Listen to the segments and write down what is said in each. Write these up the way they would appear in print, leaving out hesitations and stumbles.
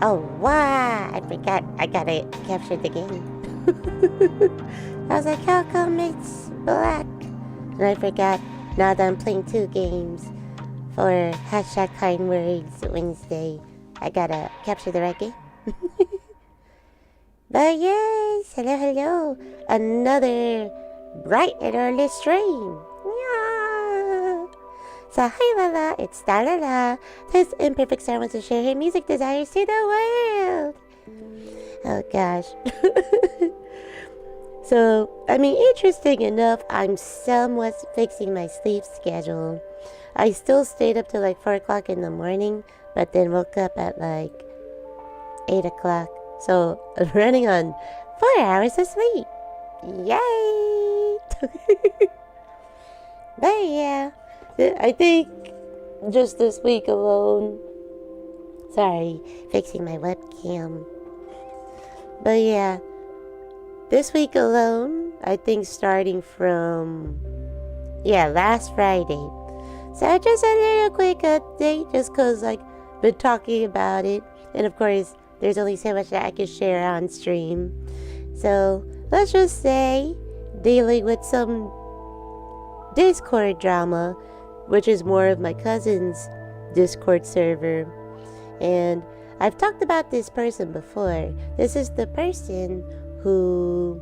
Oh, wow! I forgot. I gotta capture the game. I was like, how come it's black? And I forgot. Now that I'm playing 2 games for hashtag kind words Wednesday, I gotta capture the right game. But yes, hello. Another bright and early stream. Yeah. So hi Lala, it's Star-LaLa. This imperfect star wants to share her music desires to the world. Oh gosh. So, interesting enough, I'm somewhat fixing my sleep schedule. I still stayed up till like 4 o'clock in the morning, but then woke up at like 8 o'clock. So, I'm running on 4 hours of sleep. Yay! But yeah, I think just this week alone, sorry, fixing my webcam. But yeah, this week alone, I think starting from, last Friday. So just a little quick update, just cause like, been talking about it. And of course, there's only so much that I can share on stream. So let's just say, dealing with some Discord drama, which is more of my cousin's Discord server. And I've talked about this person before. This is the person who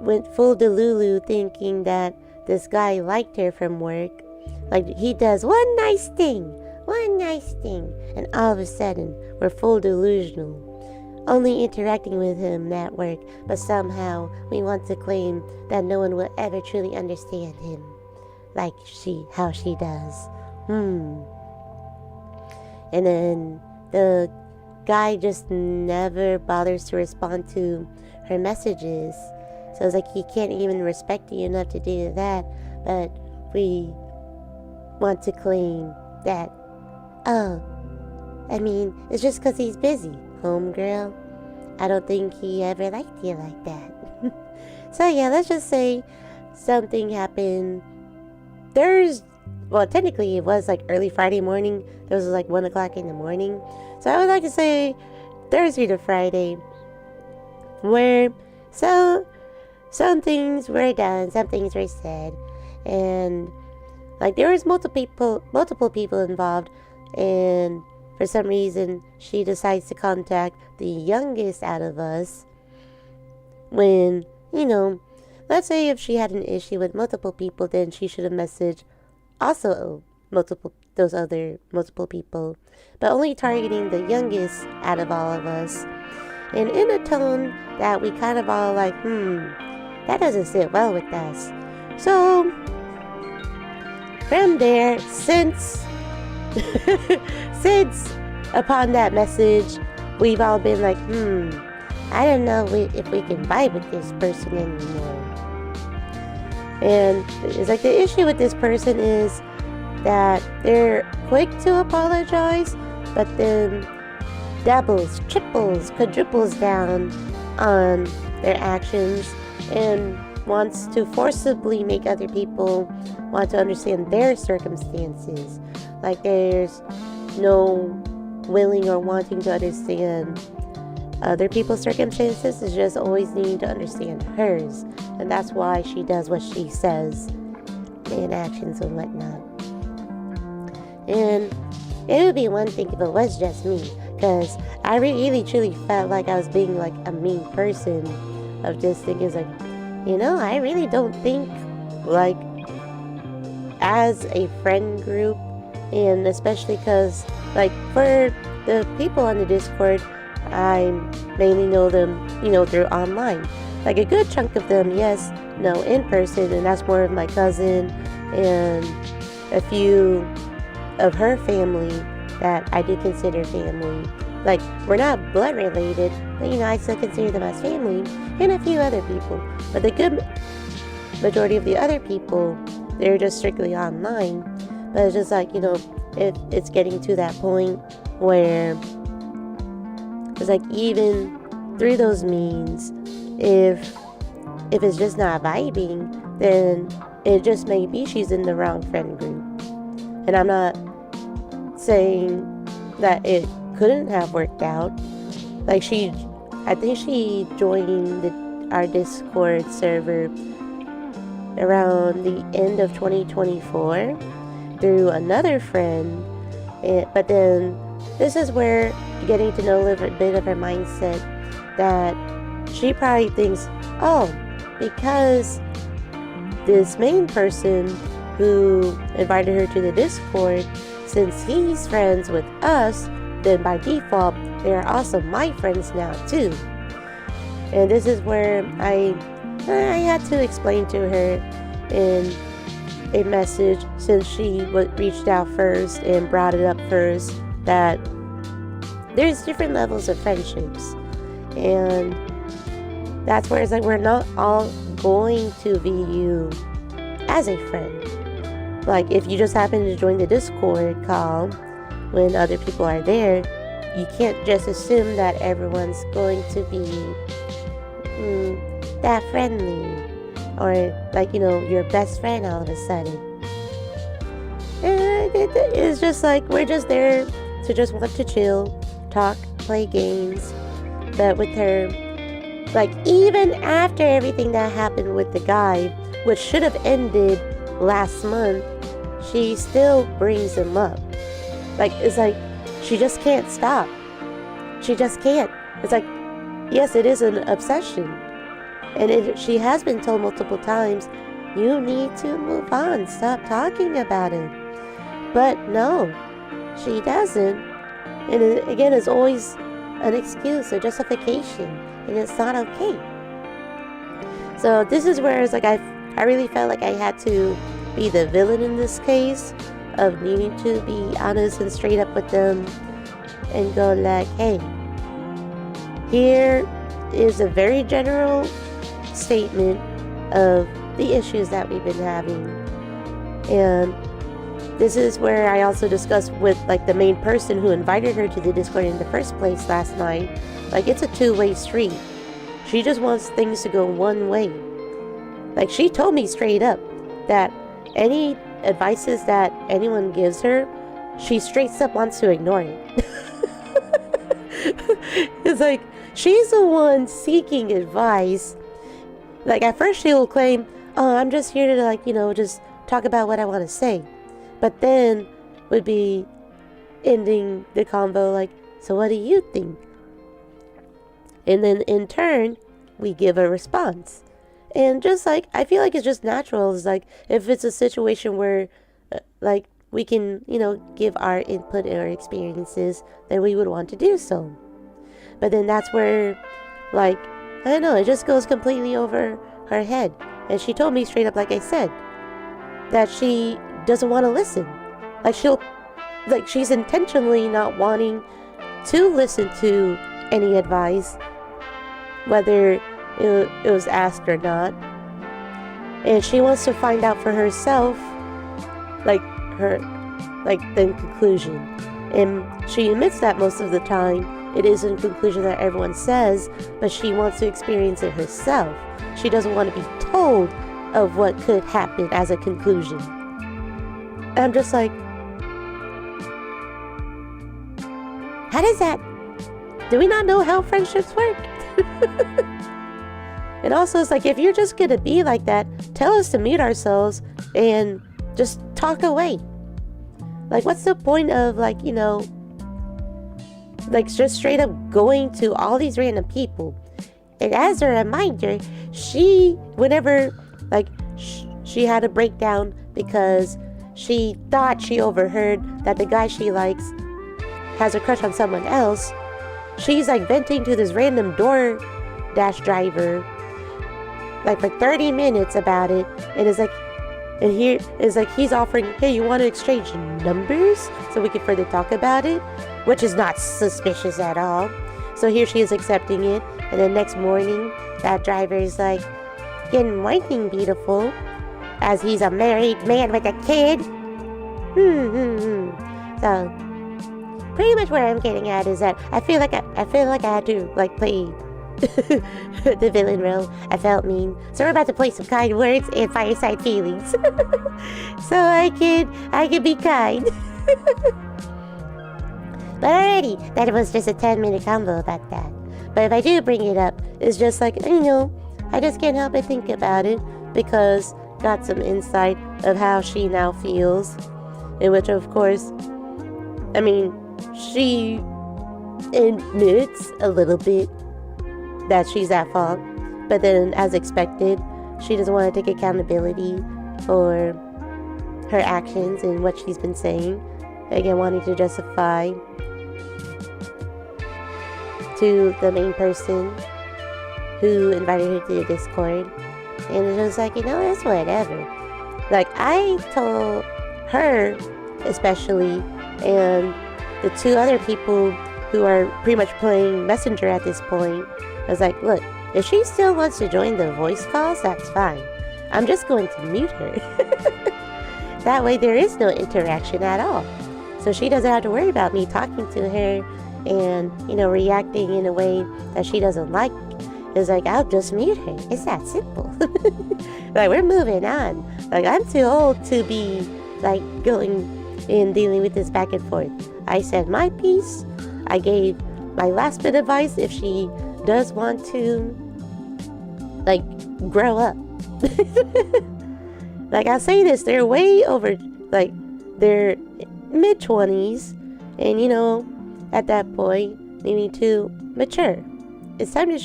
went full delulu thinking that this guy liked her from work. Like, he does one nice thing, and all of a sudden, we're full delusional. Only interacting with him at work, but somehow we want to claim that no one will ever truly understand him like how she does. And then the guy just never bothers to respond to her messages. So it's like he can't even respect you enough to do that, but we want to claim that, it's just because he's busy, homegirl. I don't think he ever liked you like that. So yeah, let's just say something happened. Technically it was like early Friday morning. It was like 1 o'clock in the morning. So I would like to say Thursday to Friday, where some things were done, some things were said, and like there was multiple people involved, and for some reason she decides to contact the youngest out of us. When, let's say if she had an issue with multiple people, then she should have messaged also those other multiple people, but only targeting the youngest out of all of us, and in a tone that we kind of all like, that doesn't sit well with us. So from there, since upon that message, we've all been like, I don't know if we can vibe with this person anymore. And it's like the issue with this person is that they're quick to apologize, but then doubles, triples, quadruples down on their actions and wants to forcibly make other people want to understand their circumstances. Like there's no willing or wanting to understand other people's circumstances, is just always needing to understand hers. And that's why she does what she says in actions and whatnot. And it would be one thing if it was just me, because I really truly felt like I was being like a mean person, of just thinking like, I really don't think like as a friend group, and especially because like for the people on the Discord, I mainly know them, through online. like a good chunk of them, yes, no, in person, and that's more of my cousin and a few of her family that I do consider family. Like, we're not blood related, but I still consider them as family, and a few other people. But the good majority of the other people, they're just strictly online. But it's just like, it's getting to that point where it's like, even through those means, if it's just not vibing, then it just may be she's in the wrong friend group. And I'm not saying that it couldn't have worked out. Like, I think she joined our Discord server around the end of 2024 through another friend. But then this is where getting to know a little bit of her mindset, that she probably thinks, oh, because this main person who invited her to the Discord, since he's friends with us, then by default, they are also my friends now too. And this is where I had to explain to her in a message, since she reached out first and brought it up first, that there's different levels of friendships. And that's where it's like, we're not all going to view you as a friend. Like, if you just happen to join the Discord call when other people are there, you can't just assume that everyone's going to be that friendly, or like, your best friend all of a sudden. And it's just like, we're just there to just want to chill, talk, play games. But with her, like, even after everything that happened with the guy, which should have ended last month, she still brings him up. Like, it's like, she just can't stop. She just can't. It's like, yes, it is an obsession. And she has been told multiple times, you need to move on. Stop talking about it. But no, she doesn't. And again, it's always an excuse or justification. And it's not okay. So this is where it's like, I really felt like I had to be the villain in this case, of needing to be honest and straight up with them and go like, hey, here is a very general statement of the issues that we've been having. And this is where I also discussed with like the main person who invited her to the Discord in the first place last night, like, it's a two-way street. She just wants things to go one way. Like, she told me straight up that any advices that anyone gives her, she straight up wants to ignore it. It's like, she's the one seeking advice. Like, at first she'll claim, oh, I'm just here to, like, just talk about what I want to say. But then would be ending the convo like, so what do you think? And then in turn, we give a response. And just like, I feel like it's just natural. It's like, if it's a situation where like we can, give our input and our experiences, then we would want to do so. But then that's where, like, I don't know, it just goes completely over her head. And she told me straight up, like I said, that she doesn't want to listen. Like, she's intentionally not wanting to listen to any advice, whether it was asked or not. And she wants to find out for herself, the conclusion. And she admits that most of the time it isn't a conclusion that everyone says, but she wants to experience it herself. She doesn't want to be told of what could happen as a conclusion. And I'm just like, how does that? Do we not know how friendships work? And also, it's like, if you're just gonna be like that, tell us to mute ourselves and just talk away. Like, what's the point of, just straight up going to all these random people? And as a reminder, whenever she had a breakdown because she thought she overheard that the guy she likes has a crush on someone else, she's venting to this random DoorDash driver like for 30 minutes about it, and it's like, and here is like he's offering, hey, you want to exchange numbers so we can further talk about it, which is not suspicious at all. So here she is accepting it, and then next morning that driver is like, good morning, beautiful, as he's a married man with a kid. So pretty much what I'm getting at is that I feel like I had to like play the villain role. I felt mean, so we're about to play some kind words and Fireside Feelings, so I can be kind. But already, that was just a 10-minute combo about that. But if I do bring it up, it's just like, I just can't help but think about it, because got some insight of how she now feels, in which, of course, I mean, she admits a little bit that she's at fault, but then, as expected, she doesn't want to take accountability for her actions and what she's been saying. Again, wanting to justify to the main person who invited her to the Discord. And it was like, it's whatever. Like, I told her, especially, and the two other people who are pretty much playing Messenger at this point, I was like, look, if she still wants to join the voice calls, that's fine. I'm just going to mute her. That way there is no interaction at all. So she doesn't have to worry about me talking to her and, reacting in a way that she doesn't like. It's like, I'll just mute her. It's that simple. Like, we're moving on. Like, I'm too old to be, like, going and dealing with this back and forth. I said my piece. I gave my last bit of advice if she does want to, like, grow up. Like, I'll say this, they're way over, like, they're mid-20s, and, at that point, they need to mature. It's time to,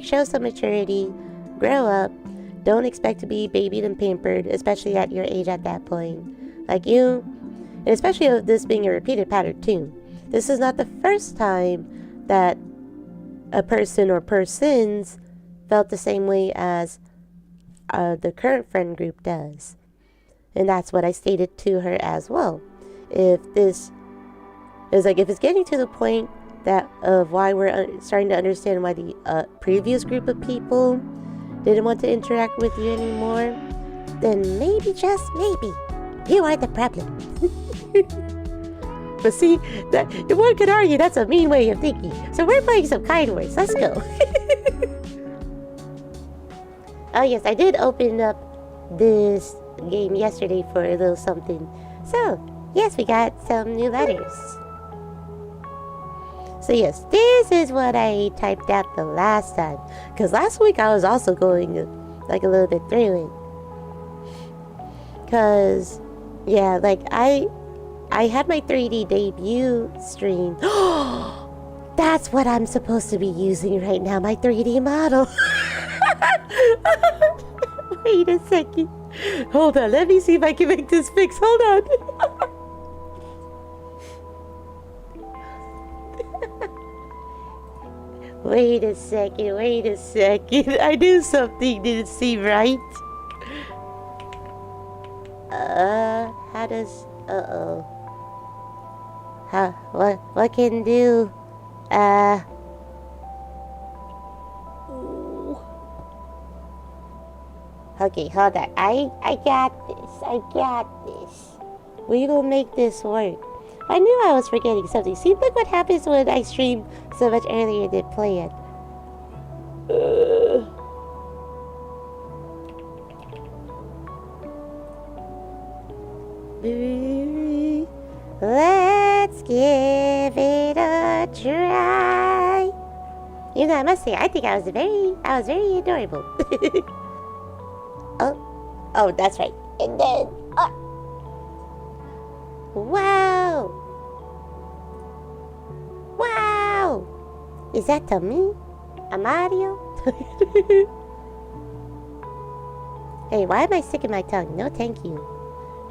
show some maturity, grow up. Don't expect to be babied and pampered, especially at your age at that point. Like, and especially of this being a repeated pattern, too. This is not the first time that a person or persons felt the same way as the current friend group does. And that's what I stated to her as well. If this is if it's getting to the point that of why we're starting to understand why the previous group of people didn't want to interact with you anymore, then maybe, just maybe, you are the problem. But see, that one could argue that's a mean way of thinking. So we're playing some kind words. Let's go. Oh yes, I did open up this game yesterday for a little something. So, yes, we got some new letters. So yes, this is what I typed out the last time. Because last week I was also going like a little bit through it. Because, yeah, like I had my 3D debut stream. That's what I'm supposed to be using right now, my 3D model. Wait a second. Hold on, let me see if I can make this fix. Hold on. Wait a second. I knew something didn't seem right. How does... What can do? Okay, hold on. I got this. We will make this work. I knew I was forgetting something. See, look what happens when I stream so much earlier than planned. Let's give it a try. I must say, I think I was very adorable. Oh, that's right. And then, wow! Is that to me? A Mario? Hey, why am I sticking my tongue? No, thank you.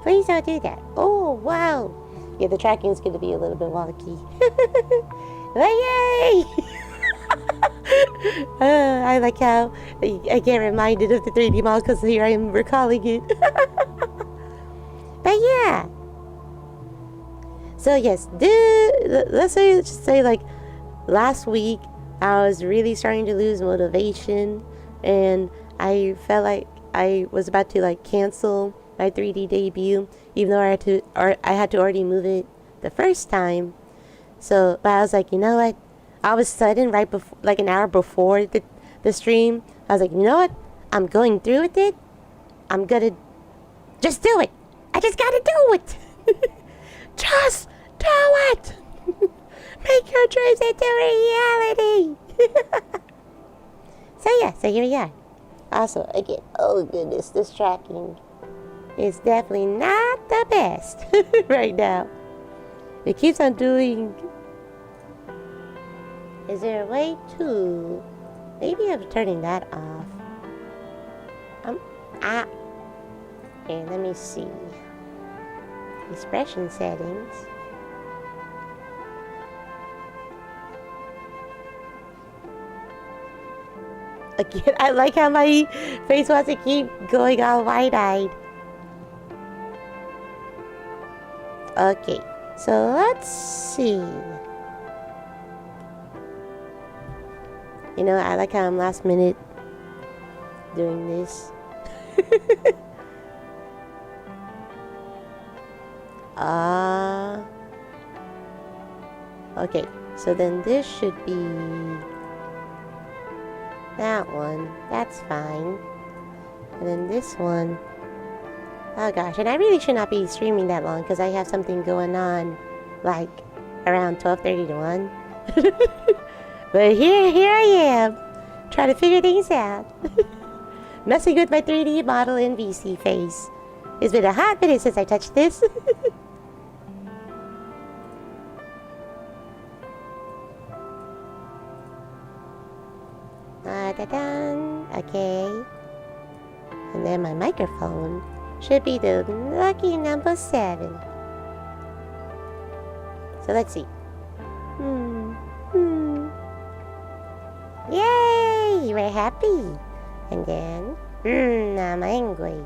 Please don't do that. Oh, wow. Yeah, the tracking is going to be a little bit wonky. Yay! I like how I get reminded of the 3D model because here I am recalling it. But yeah. So yes, let's say like last week I was really starting to lose motivation, and I felt like I was about to like cancel my 3D debut, even though I had to already move it the first time. So, but I was like, you know what? All of a sudden, right before, like an hour before the stream, I was like, you know what? I'm going through with it. I'm gonna just do it. I just gotta do it. Just do it. Make your dreams into reality. So yeah, so here we are. Also, again, oh goodness, this tracking is definitely not the best right now. It keeps on doing. Is there a way to? Maybe I'm turning that off. Here, let me see. Expression settings. Again, I like how my face wants to keep going all wide-eyed. Okay, so let's see. You know, I like how I'm last minute doing this. Okay, so then this should be that one. That's fine. And then this one. Oh gosh, and I really should not be streaming that long because I have something going on like around 12:30 to 1. But here I am, trying to figure things out. Messing with my 3D model in VC face. It's been a hot minute since I touched this. Da-dun. Okay. And then my microphone should be the lucky number 7. So let's see. Yay! We're happy. And then, I'm angry.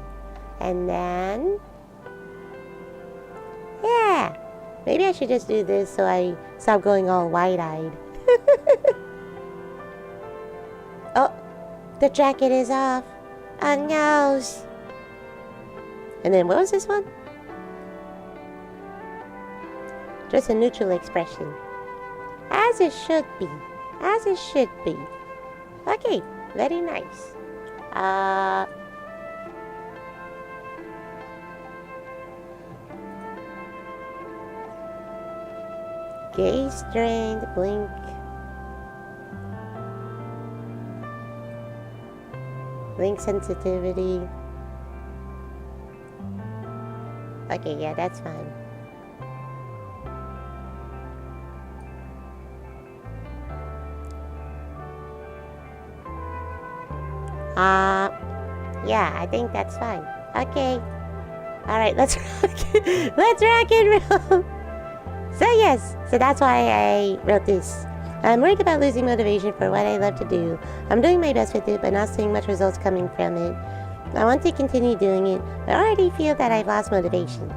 And then, yeah. Maybe I should just do this so I stop going all wide-eyed. Oh, the jacket is off. Oh no. And then what was this one? Just a neutral expression. As it should be. As it should be. Okay, very nice. Gaze strength, blink. Blink sensitivity. Okay, yeah, that's fine. Yeah, I think that's fine. Okay. Alright, let's rock it. Let's rock and roll. So yes, so that's why I wrote this. I'm worried about losing motivation for what I love to do. I'm doing my best with it, but not seeing much results coming from it. I want to continue doing it, but I already feel that I've lost motivation.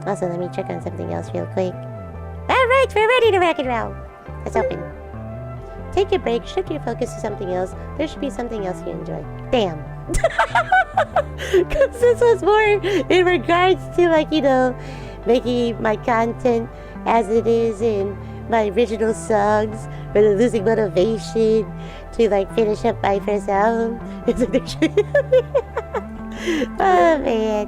Also, let me check on something else real quick. Alright, we're ready to rock and roll. Let's open. Take a break, shift your focus to something else. There should be something else you enjoy. Damn. Because this was more in regards to, like, you know, making my content as it is in my original songs, but losing motivation to, like, finish up my first album. Oh, man.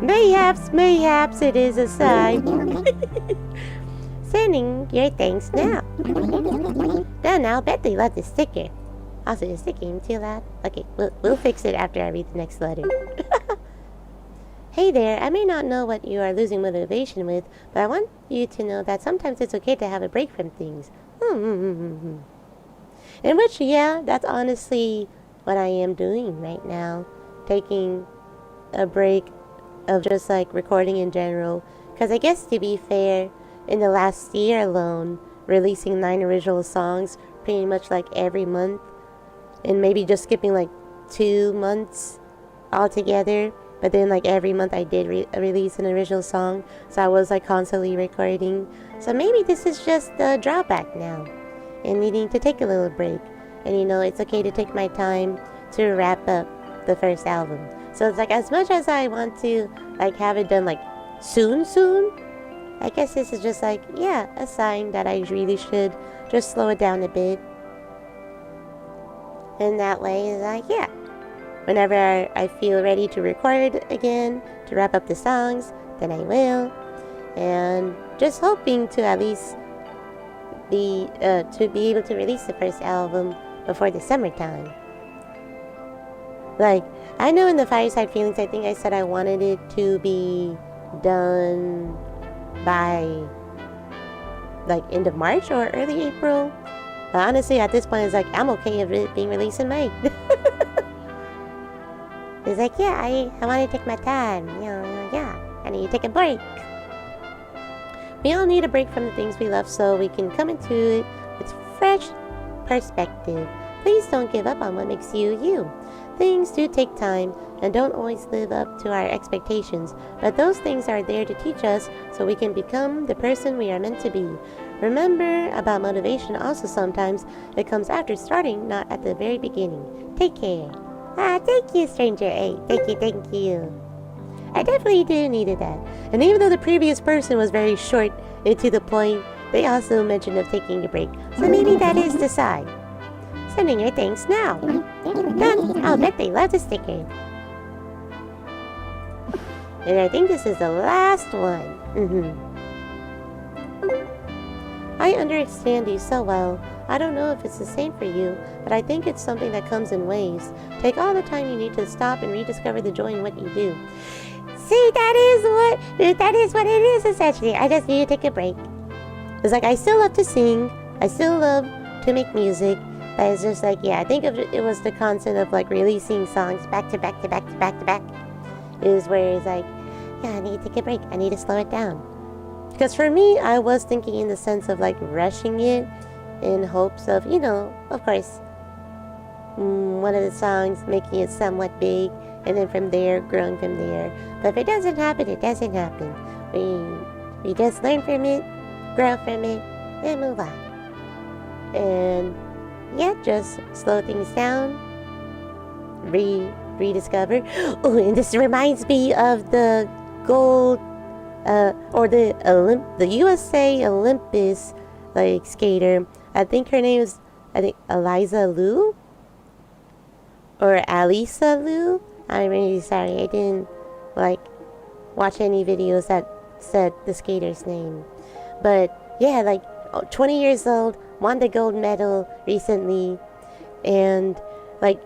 Mayhaps it is a sign. Sending your thanks now. Now, bet they love the sticker. Also, the sticker ain't too loud. Okay, we'll fix it after I read the next letter. Hey there, I may not know what you are losing motivation with, but I want you to know that sometimes it's okay to have a break from things. In which, yeah, that's honestly what I am doing right now. Taking a break of just like recording in general. Because I guess to be fair, in the last year alone, releasing 9 original songs pretty much like every month, and maybe just skipping like 2 months altogether. But then like every month I did release an original song, so I was like constantly recording. So maybe this is just the drawback now, and needing to take a little break. And you know, it's okay to take my time to wrap up the first album. So it's like, as much as I want to like have it done like soon, I guess this is just like, yeah, a sign that I really should just slow it down a bit. And that way is like, yeah, whenever I feel ready to record again, to wrap up the songs, then I will. And just hoping to at least be able to release the first album before the summertime. Like, I know in the Fireside Feelings, I think I said I wanted it to be done by like end of March or early April. But honestly, at this point, it's like, I'm okay with it being released in May. It's like, yeah, I want to take my time. You know, yeah, I need to take a break. We all need a break from the things we love so we can come into it with fresh perspective. Please don't give up on what makes you you. Things do take time and don't always live up to our expectations, but those things are there to teach us so we can become the person we are meant to be. Remember about motivation also, sometimes it comes after starting, not at the very beginning. Take care. Thank you, Stranger 8. Thank you. I definitely needed that. And even though the previous person was very short and to the point, they also mentioned of taking a break. So maybe that is the sign. Sending your thanks now. Done. I'll bet they love the sticker. And I think this is the last one. I understand you so well. I don't know if it's the same for you, but I think it's something that comes in waves. Take all the time you need to stop and rediscover the joy in what you do. See, that is what it is, essentially. I just need to take a break. It's like, I still love to sing. I still love to make music. But it's just like, yeah, I think it was the concept of like releasing songs back to back. Is where it's like, yeah, I need to take a break. I need to slow it down. Because for me, I was thinking in the sense of like rushing it in hopes of, you know, of course, one of the songs making it somewhat big, and then from there, growing from there. But if it doesn't happen, it doesn't happen. We just learn from it, grow from it, and move on. And yeah, just slow things down, rediscover. Oh, and this reminds me of the gold, or the USA Olympus like skater. I think her name is, Eliza Liu or Alisa Liu. I'm really sorry, I didn't like watch any videos that said the skater's name. But yeah, like 20 years old, won the gold medal recently, and like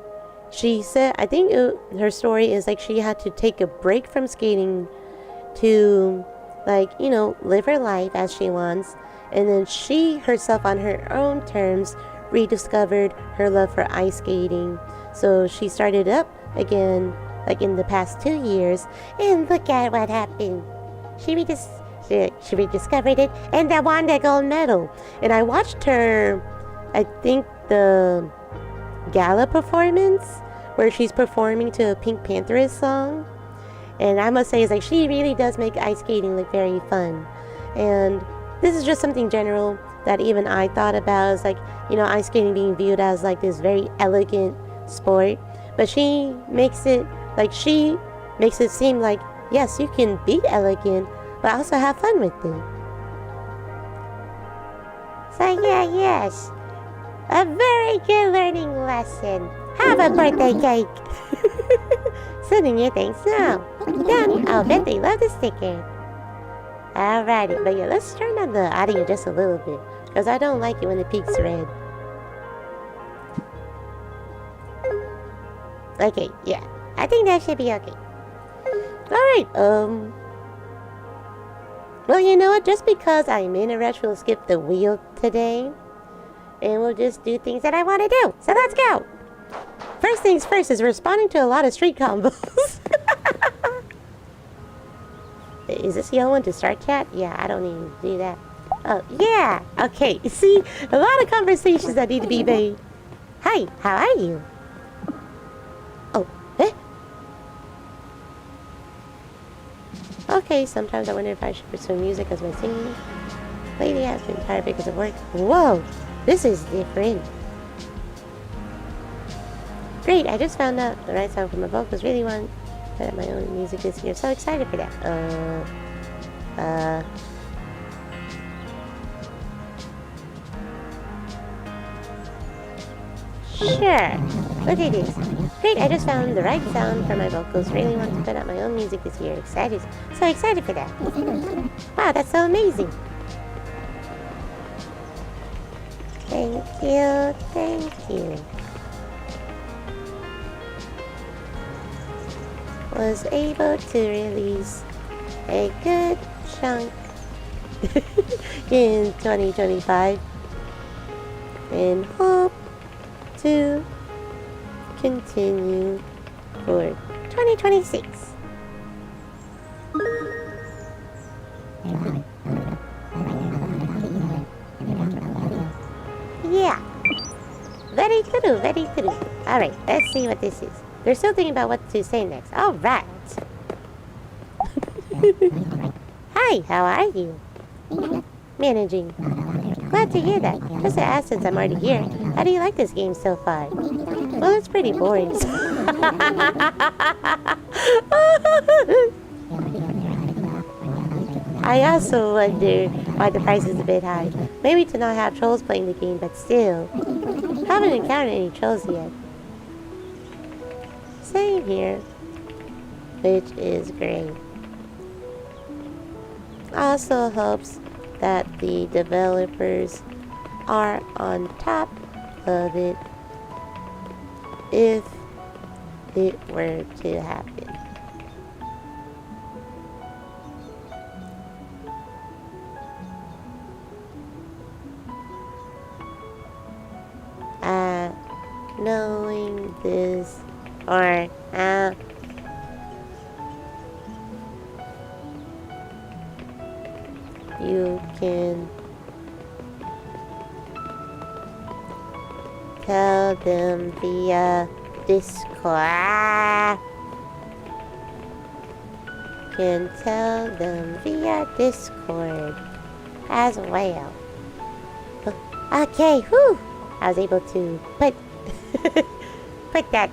she said, I think her story is like she had to take a break from skating to, like, you know, live her life as she wants, and then she herself on her own terms rediscovered her love for ice skating. So she started up again like in the past 2 years, and look at what happened. She rediscovered it and then won the gold medal. And I watched her, I think the gala performance where she's performing to a Pink Pantheress song. And I must say, it's like she really does make ice skating look very fun. And this is just something general that even I thought about. It's like, you know, ice skating being viewed as like this very elegant sport. But she makes it seem like, yes, you can be elegant, but also have fun with it. So yeah, yes, a very good learning lesson. Have a birthday cake. Sending you thanks now. Done. I'll bet they love the sticker. Alrighty, but yeah, let's turn on the audio just a little bit, because I don't like it when it peaks red. Okay, yeah, I think that should be okay. Alright, well, you know what, just because I'm in a rush, we'll skip the wheel today, and we'll just do things that I want to do. So let's go. First things first is responding to a lot of street combos. Is this the other one to start chat? Yeah, I don't need to do that. Oh, yeah. Okay, see? A lot of conversations that need to be made. Hi, how are you? Oh, eh? Okay, sometimes I wonder if I should pursue music as my singing. Lately has been tired because of work. Whoa, this is different. Great, I just found out the right sound for my vocals. Really want to put out my own music this year. So excited for that. Sure. Look at this. Great, I just found the right sound for my vocals. Really want to put out my own music this year. Excited. So excited for that. Wow, that's so amazing. Thank you. Thank you. Was able to release a good chunk in 2025 and hope to continue for 2026. Yeah, very true, very true. Alright, let's see what this is. They're still thinking about what to say next. Alright. Hi, how are you? Managing. Glad to hear that. Just to ask since I'm already here, how do you like this game so far? Well, it's pretty boring. I also wonder why the price is a bit high. Maybe to not have trolls playing the game, but still. Haven't encountered any trolls yet. Same here. Which is great. Also hopes that the developers are on top of it if it were to happen. Knowing this or you can tell them via Discord. Can tell them via Discord as well. Okay, whew! I was able to put that.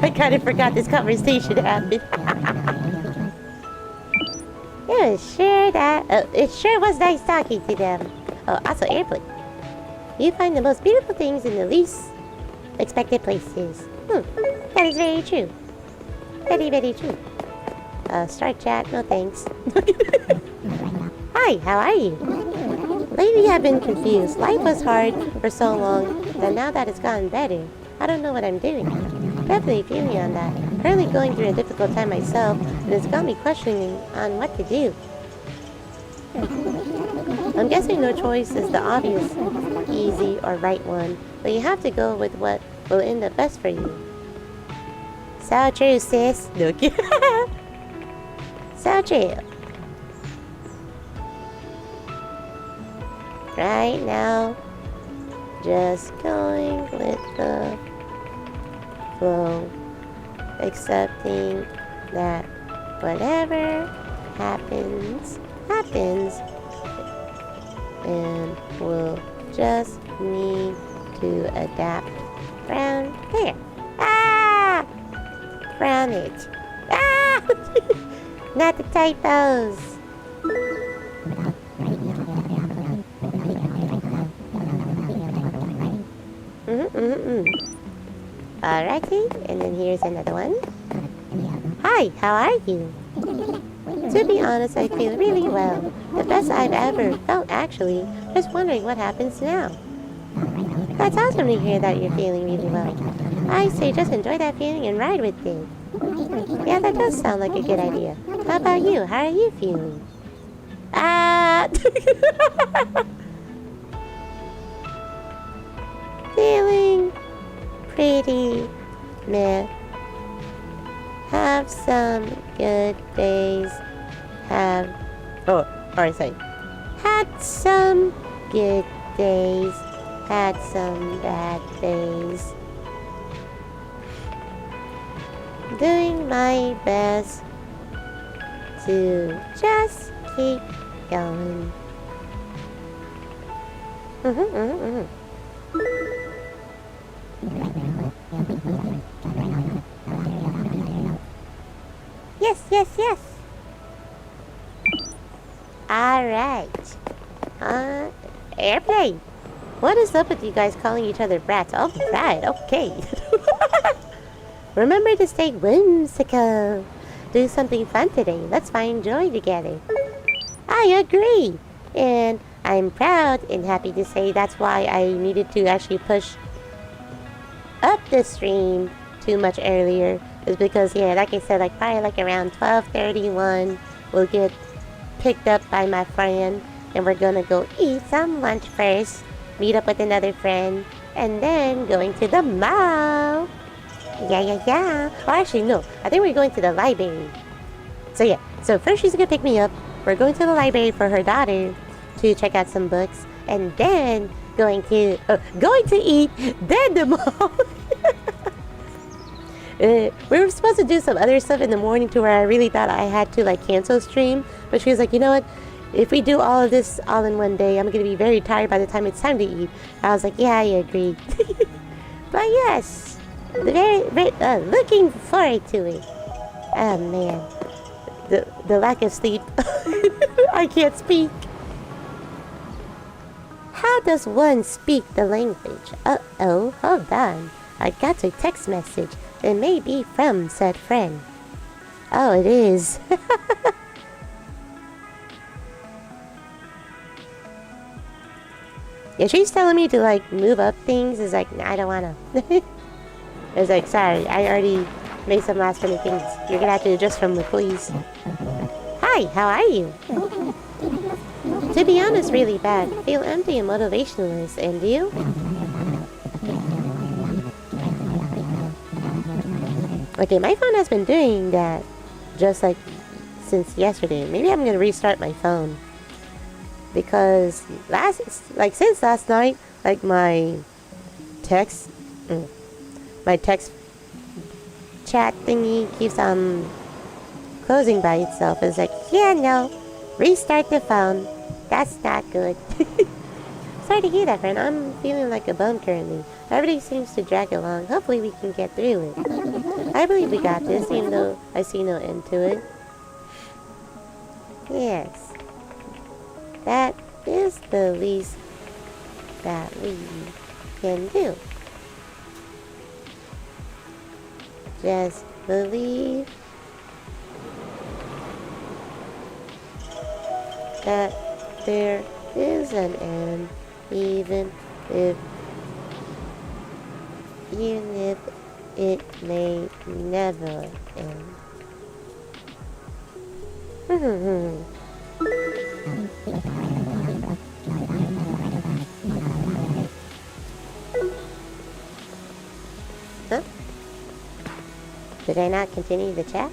I kind of forgot this conversation happened. It sure was nice talking to them. Oh, also airplane. You find the most beautiful things in the least expected places. That is very true. Very, very true. Start chat, no thanks. Hi, how are you? Lately I've been confused. Life was hard for so long that now that it's gotten better, I don't know what I'm doing. Definitely feeling on that. Currently going through a difficult time myself, and it's got me questioning on what to do. I'm guessing no choice is the obvious, easy, or right one, but you have to go with what will end up best for you. So true, sis. No. So true. Right now, just going with the flow, accepting that whatever happens, and we'll just need to adapt from there. From it. Not the typos. Alrighty, and then here's another one. Hi, how are you? To be honest, I feel really well. The best I've ever felt, actually. Just wondering what happens now. That's awesome to hear that you're feeling really well. I say just enjoy that feeling and ride with it. Yeah, that does sound like a good idea. How about you? How are you feeling? Feeling pretty meh. Have some good days. Have Or say, had some good days, had some bad days. Doing my best to just keep going. Yes, yes, yes. Alright. Airplane. What is up with you guys calling each other brats? Alright, okay. Remember to stay whimsical. Do something fun today. Let's find joy together. I agree. And I'm proud and happy to say that's why I needed to actually push up the stream too much earlier. Is because, yeah, like I said, like probably like around 12:31, we'll get picked up by my friend. And we're gonna go eat some lunch first. Meet up with another friend. And then going to the mall. Yeah. Or actually, no. I think we're going to the library. So yeah. So first she's gonna pick me up. We're going to the library for her daughter to check out some books. And then going to eat. Then the mall. We were supposed to do some other stuff in the morning to where I really thought I had to like cancel stream. But she was like, you know what? If we do all of this all in one day, I'm going to be very tired by the time it's time to eat. I was like, yeah, I agree. But yes, very looking forward to it. Oh, man. The lack of sleep. I can't speak. How does one speak the language? Uh-oh, hold on. I got a text message. It may be from said friend. Oh, it is. Yeah, she's telling me to like move up things. It's like, nah, I don't wanna. It's like, sorry, I already made some last minute things. You're gonna have to adjust from the please. Hi, how are you? To be honest, really bad. Feel empty and motivationless. And you? Okay, my phone has been doing that just like since yesterday. Maybe I'm gonna restart my phone. Because since last night, like my text chat thingy keeps closing by itself. It's like, yeah, no, restart the phone. That's not good. Sorry to hear that, friend. I'm feeling like a bum currently. Everything seems to drag along. Hopefully we can get through it. I believe we got this, even though I see no end to it. Yes. That is the least that we can do. Just believe that there is an end, even if it may never end. Huh? Did I not continue the chat?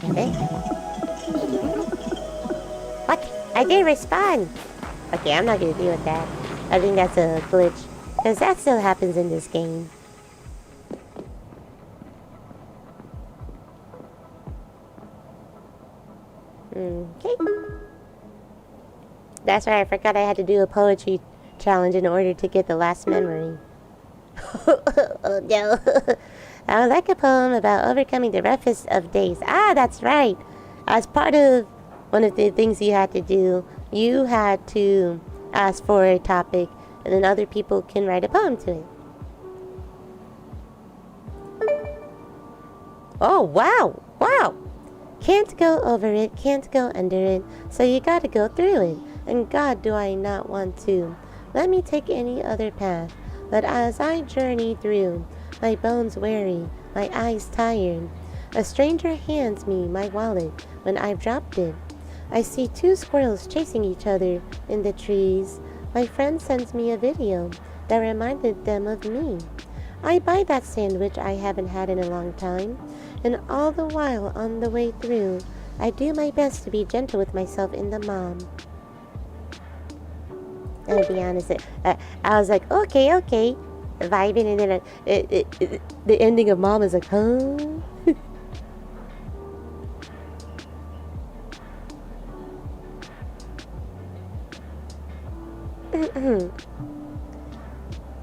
Okay. What? I didn't respond! Okay, I'm not gonna deal with that. I think that's a glitch. Because that still happens in this game. Okay. That's right, I forgot I had to do a poetry challenge in order to get the last memory. Oh no. I would like a poem about overcoming the roughest of days. Ah, that's right. As part of one of the things you had to do, you had to ask for a topic, and then other people can write a poem to it. Oh, wow. Wow. Can't go over it, can't go under it, so you gotta go through it. And God, do I not want to. Let me take any other path. But as I journey through, my bones weary, my eyes tired, a stranger hands me my wallet when I've dropped it. I see two squirrels chasing each other in the trees. My friend sends me a video that reminded them of me. I buy that sandwich I haven't had in a long time. And all the while on the way through, I do my best to be gentle with myself in the mom. And to be honest, I was like, okay, vibing, and then the ending of mom is like, huh?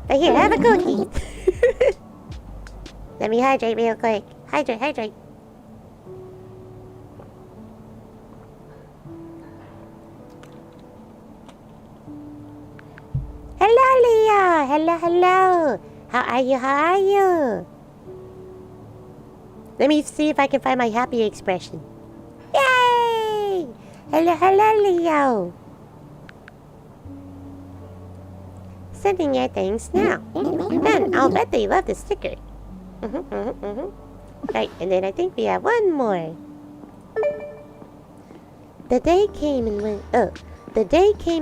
But here, have a cookie. Let me hydrate real quick. Hydrate. Hello, Leo. Hello. How are you? Let me see if I can find my happy expression. Yay! Hello, Leo. Sending your things now. Man, I'll bet they love the sticker. Right, and then I think we have one more. The day came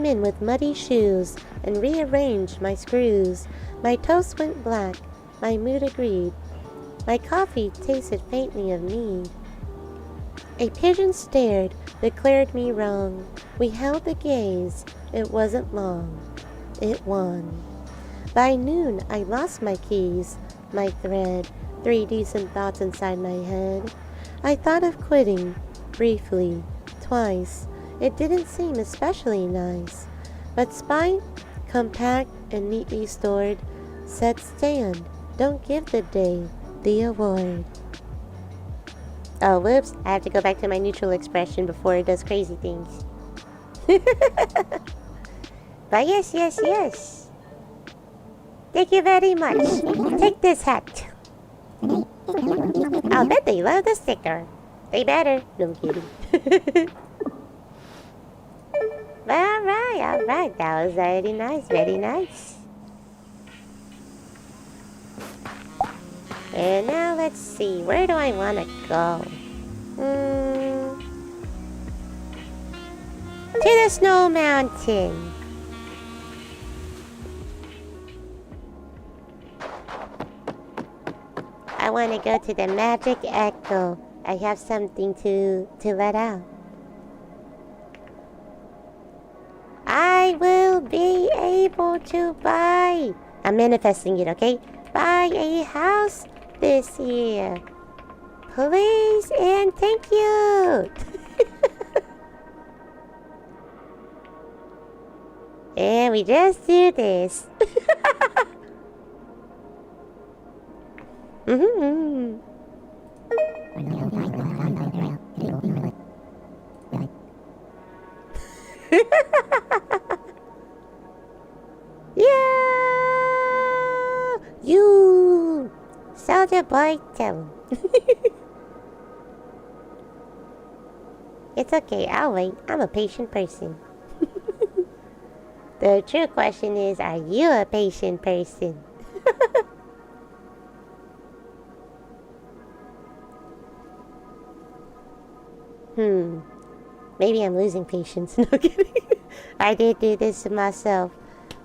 in with muddy shoes and rearranged my screws. My toast went black. My mood agreed. My coffee tasted faintly of mead. A pigeon stared, declared me wrong. We held the gaze. It wasn't long. It won. By noon, I lost my keys, my thread, 3 decent thoughts inside my head. I thought of quitting, briefly, twice. It didn't seem especially nice. But spine, compact and neatly stored, said stand, don't give the day the award. Oh, whoops, I have to go back to my neutral expression before it does crazy things. But yes. Thank you very much. Take this hat. I'll bet they love the sticker. They better. No, I'm kidding. Alright. That was very nice. And now let's see. Where do I want to go? To the Snow Mountain. I want to go to the Magic Echo. I have something to let out. I will be able to buy. I'm manifesting it, okay? Buy a house this year. Please and thank you. And we just do this. Yeah, you soldier boy, tell. It's okay, I'll wait. I'm a patient person. The true question is, are you a patient person? Maybe I'm losing patience. No kidding. I did do this to myself.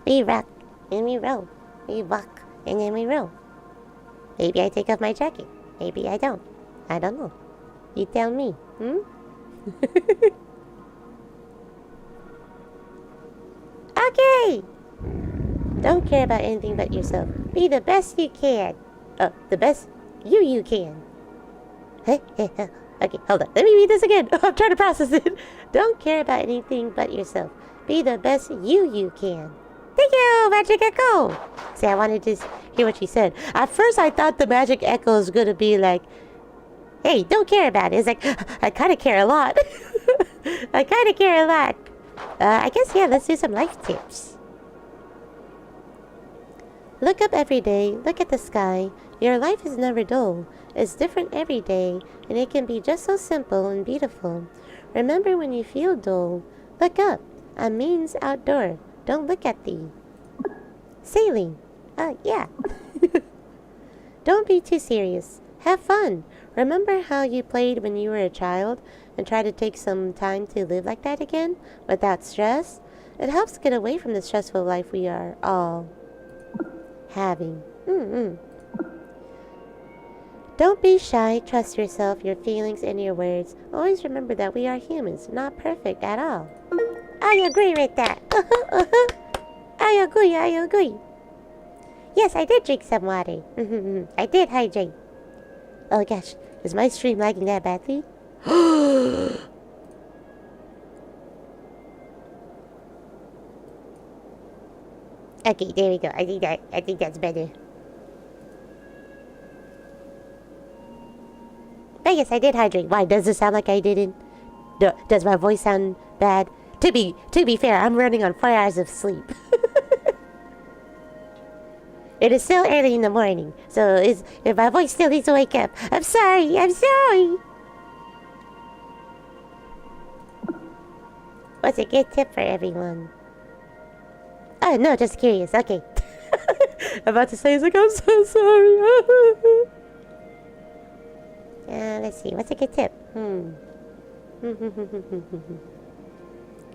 We rock and we roll. We walk and then we roll. Maybe I take off my jacket. Maybe I don't. I don't know. You tell me. Okay. Don't care about anything but yourself. Be the best you can. The best you can. Okay, hold on. Let me read this again. I'm trying to process it. Don't care about anything but yourself. Be the best you can. Thank you, Magic Echo. See, I wanted to hear what she said. At first, I thought the Magic Echo was going to be like, hey, don't care about it. It's like, I kind of care a lot. I kind of care a lot. I guess, yeah, let's do some life tips. Look up every day. Look at the sky. Your life is never dull. It's different every day, and it can be just so simple and beautiful. Remember when you feel dull, look up. It means outdoor. Don't look at the sailing. Yeah. Don't be too serious. Have fun. Remember how you played when you were a child and try to take some time to live like that again without stress? It helps get away from the stressful life we are all having. Don't be shy. Trust yourself, your feelings, and your words. Always remember that we are humans, not perfect at all. I agree with that. I agree. Yes, I did drink some water. I did hydrate. Oh gosh, is my stream lagging that badly? Okay, there we go. I think that's better. But yes, I did hydrate. Why does it sound like I didn't? Does my voice sound bad? To be fair, I'm running on 4 hours of sleep. It is still early in the morning, so if my voice still needs to wake up, I'm sorry. What's a good tip for everyone? Oh no, just curious. Okay. I'm about to say, it's like, I'm so sorry. Let's see. What's a good tip?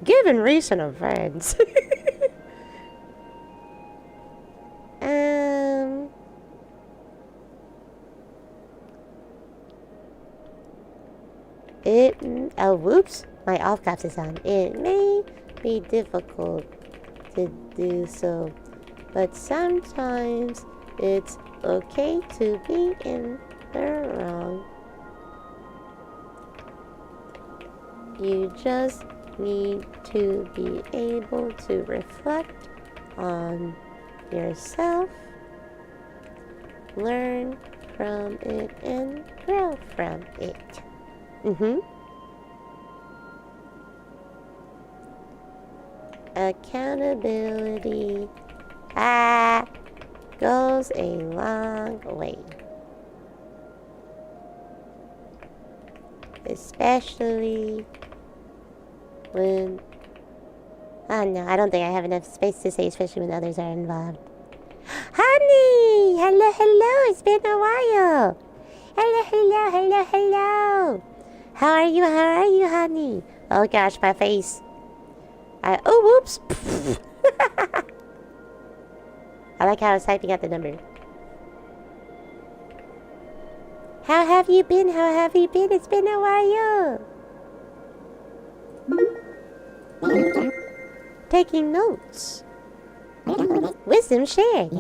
Given recent events. Whoops. My off caps is on. It may be difficult to do so, but sometimes it's okay to be in the wrong. You just need to be able to reflect on yourself, learn from it, and grow from it. Accountability goes a long way. Especially when... Oh no, I don't think I have enough space to say especially when others are involved. Honey! Hello, it's been a while. Hello. How are you, honey? Oh gosh, my face. Oh, whoops. I like how I was typing out the number. How have you been? It's been a while. Taking notes. Wisdom shared.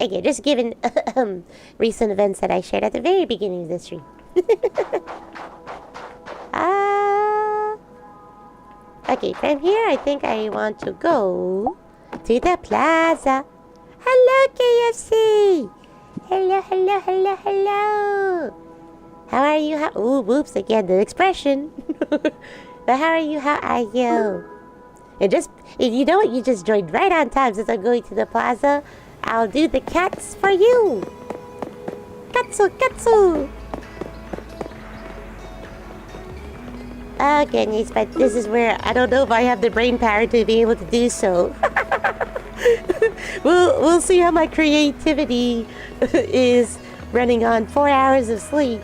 Okay, just given recent events that I shared at the very beginning of the stream. Okay, from here I think I want to go to the plaza. Hello, KFC. Hello. How are you? Ooh, whoops, again, the expression. But how are you? And just, you know what? You just joined right on time. Since I'm going to the plaza, I'll do the cats for you. Katsu. Oh, goodness, but this is where I don't know if I have the brain power to be able to do so. We'll see how my creativity is running on 4 hours of sleep.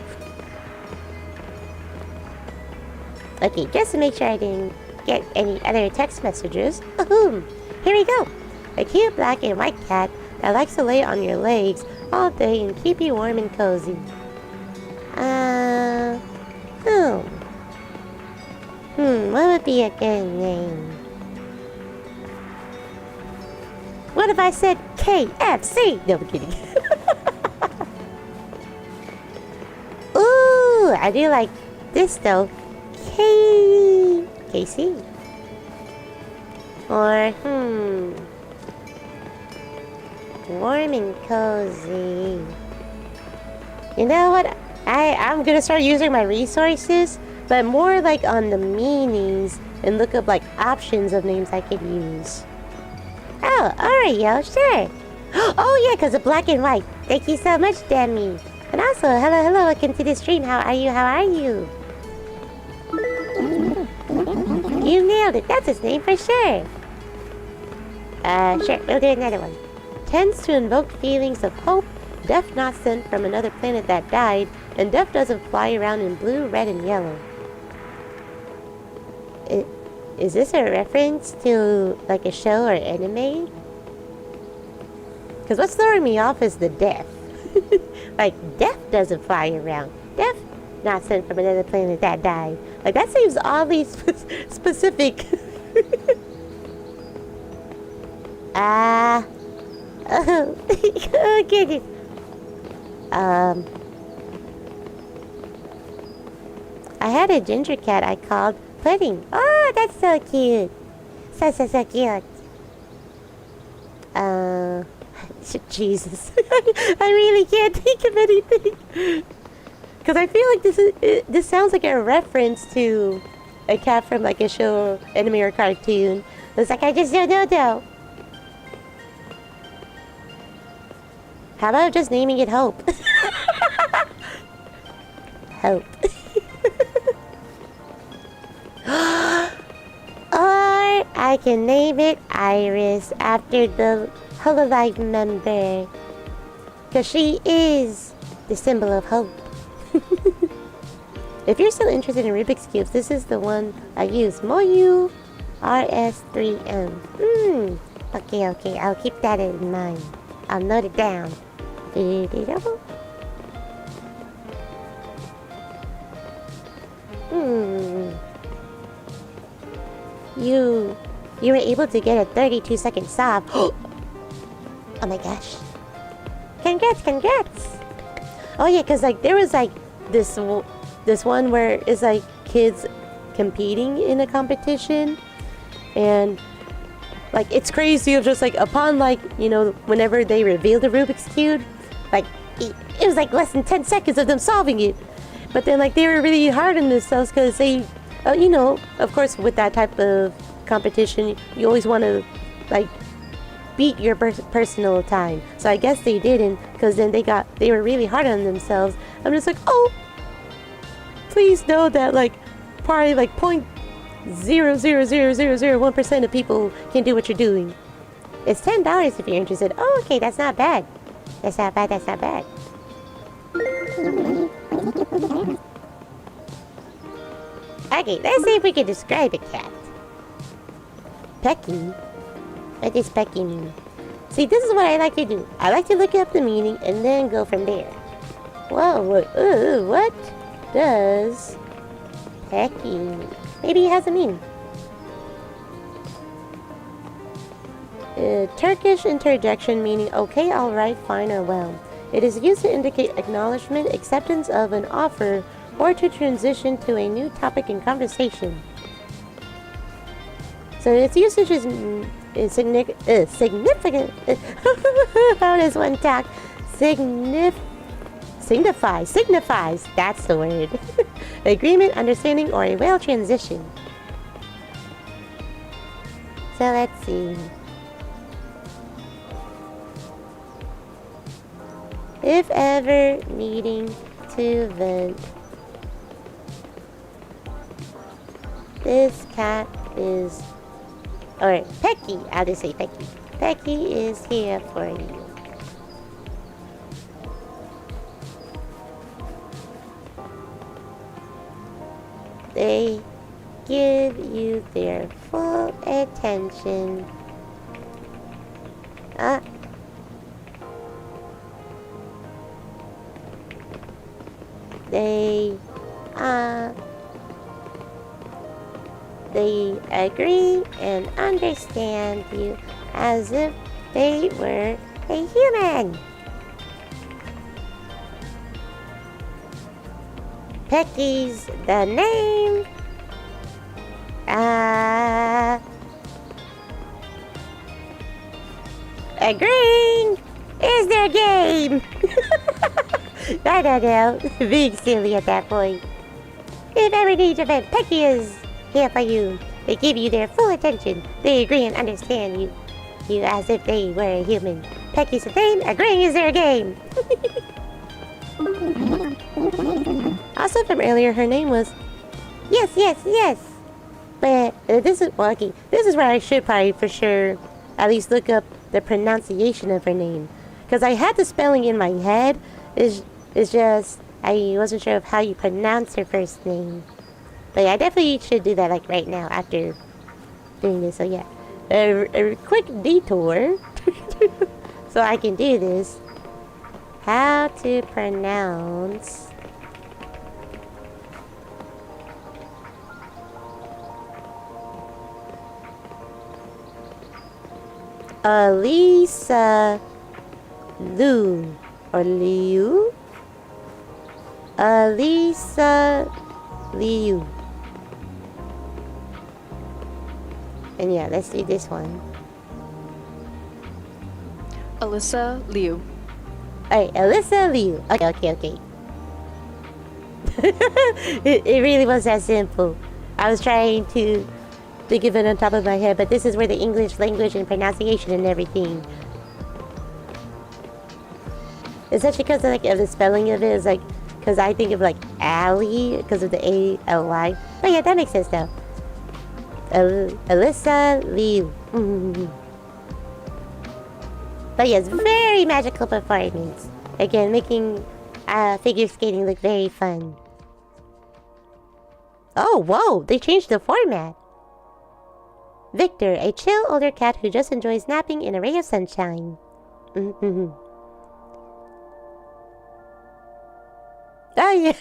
Okay, just to make sure I didn't get any other text messages. Here we go. A cute black and white cat that likes to lay on your legs all day and keep you warm and cozy. What would be a good name? What if I said KFC? No, I'm kidding. Ooh, I do like this though. KC. Or, warm and cozy. You know what? I'm gonna start using my resources, but more like on the meanings and look up like options of names I could use. Oh, alright, yo, sure. Oh yeah, because of black and white. Thank you so much, Demi. And also, hello, welcome to the stream. How are you? You nailed it. That's his name for sure. Sure, we'll do another one. Tends to invoke feelings of hope. Death not sent from another planet that died, and death doesn't fly around in blue, red, and yellow. Is this a reference to like a show or anime? Because what's throwing me off is the death. Like, death doesn't fly around. Death not sent from another planet that died. Like, that seems oddly specific. Oh, goodness. I had a ginger cat I called Pudding. Oh, that's so cute. So cute. Jesus. I really can't think of anything. Because I feel like this sounds like a reference to a cat from like a show, anime, or cartoon. It's like, I just don't know though. How about just naming it Hope? Hope. Or I can name it Iris after the Hololive member. Because she is the symbol of hope. If you're still interested in Rubik's Cubes, this is the one I use. Moyu RS3M. Okay, I'll keep that in mind. I'll note it down. You were able to get a 32-second solve. Oh my gosh. Congrats. Oh yeah, because like there was like this one where it's like kids competing in a competition, and like it's crazy of just like upon like, you know, whenever they revealed the Rubik's Cube, like it was like less than 10 seconds of them solving it. But then like they were really hard on themselves because they, you know, of course with that type of competition you always want to like beat your personal time. So I guess they didn't, because then they were really hard on themselves. I'm just like, oh, please know that like probably like 0.00001% of people can do what you're doing. It's $10 if you're interested. Oh, okay, that's not bad. That's not bad. Okay, let's see if we can describe a cat. Pecky? What does Pecky mean? See, this is what I like to do. I like to look up the meaning and then go from there. Whoa, what does Pecky mean? Maybe it has a meaning. Turkish interjection meaning okay, alright, fine, or well. It is used to indicate acknowledgement, acceptance of an offer, or to transition to a new topic in conversation. So its usage is significant. How does one talk? Signifies, that's the word. Agreement, understanding, or a well transition. So let's see. If ever needing to vent, this cat is, or Pecky, I'll just say Pecky. Pecky is here for you. They give you their full attention. They agree and understand you as if they were a human. Pecky's the name. Agreeing is their game. I don't know. Being silly at that point. If ever need to vent, Pecky is here for you. They give you their full attention. They agree and understand you as if they were a human. Pecky's the name. Agreeing is their game. Also from earlier, her name was yes. But this is okay. This is where I should probably for sure at least look up the pronunciation of her name, because I had the spelling in my head. It's just I wasn't sure of how you pronounce her first name. But yeah, I definitely should do that like right now after doing this. So yeah, a quick detour so I can do this. How to pronounce Elisa Lu or Liu? Elisa Liu. And yeah, let's do this one. Alyssa Liu. Alright, Alyssa Liu. Okay. it really was that simple. I was trying to think of it on top of my head, but this is where the English language and pronunciation and everything. It's actually because of, like, of the spelling of it is like, because I think of like Ally because of the A-L-Y. But yeah, that makes sense though. Alyssa Liu. But yes, very magical performance. Again, making figure skating look very fun. Oh, whoa, they changed the format. Victor, a chill older cat who just enjoys napping in a ray of sunshine. Oh, yeah.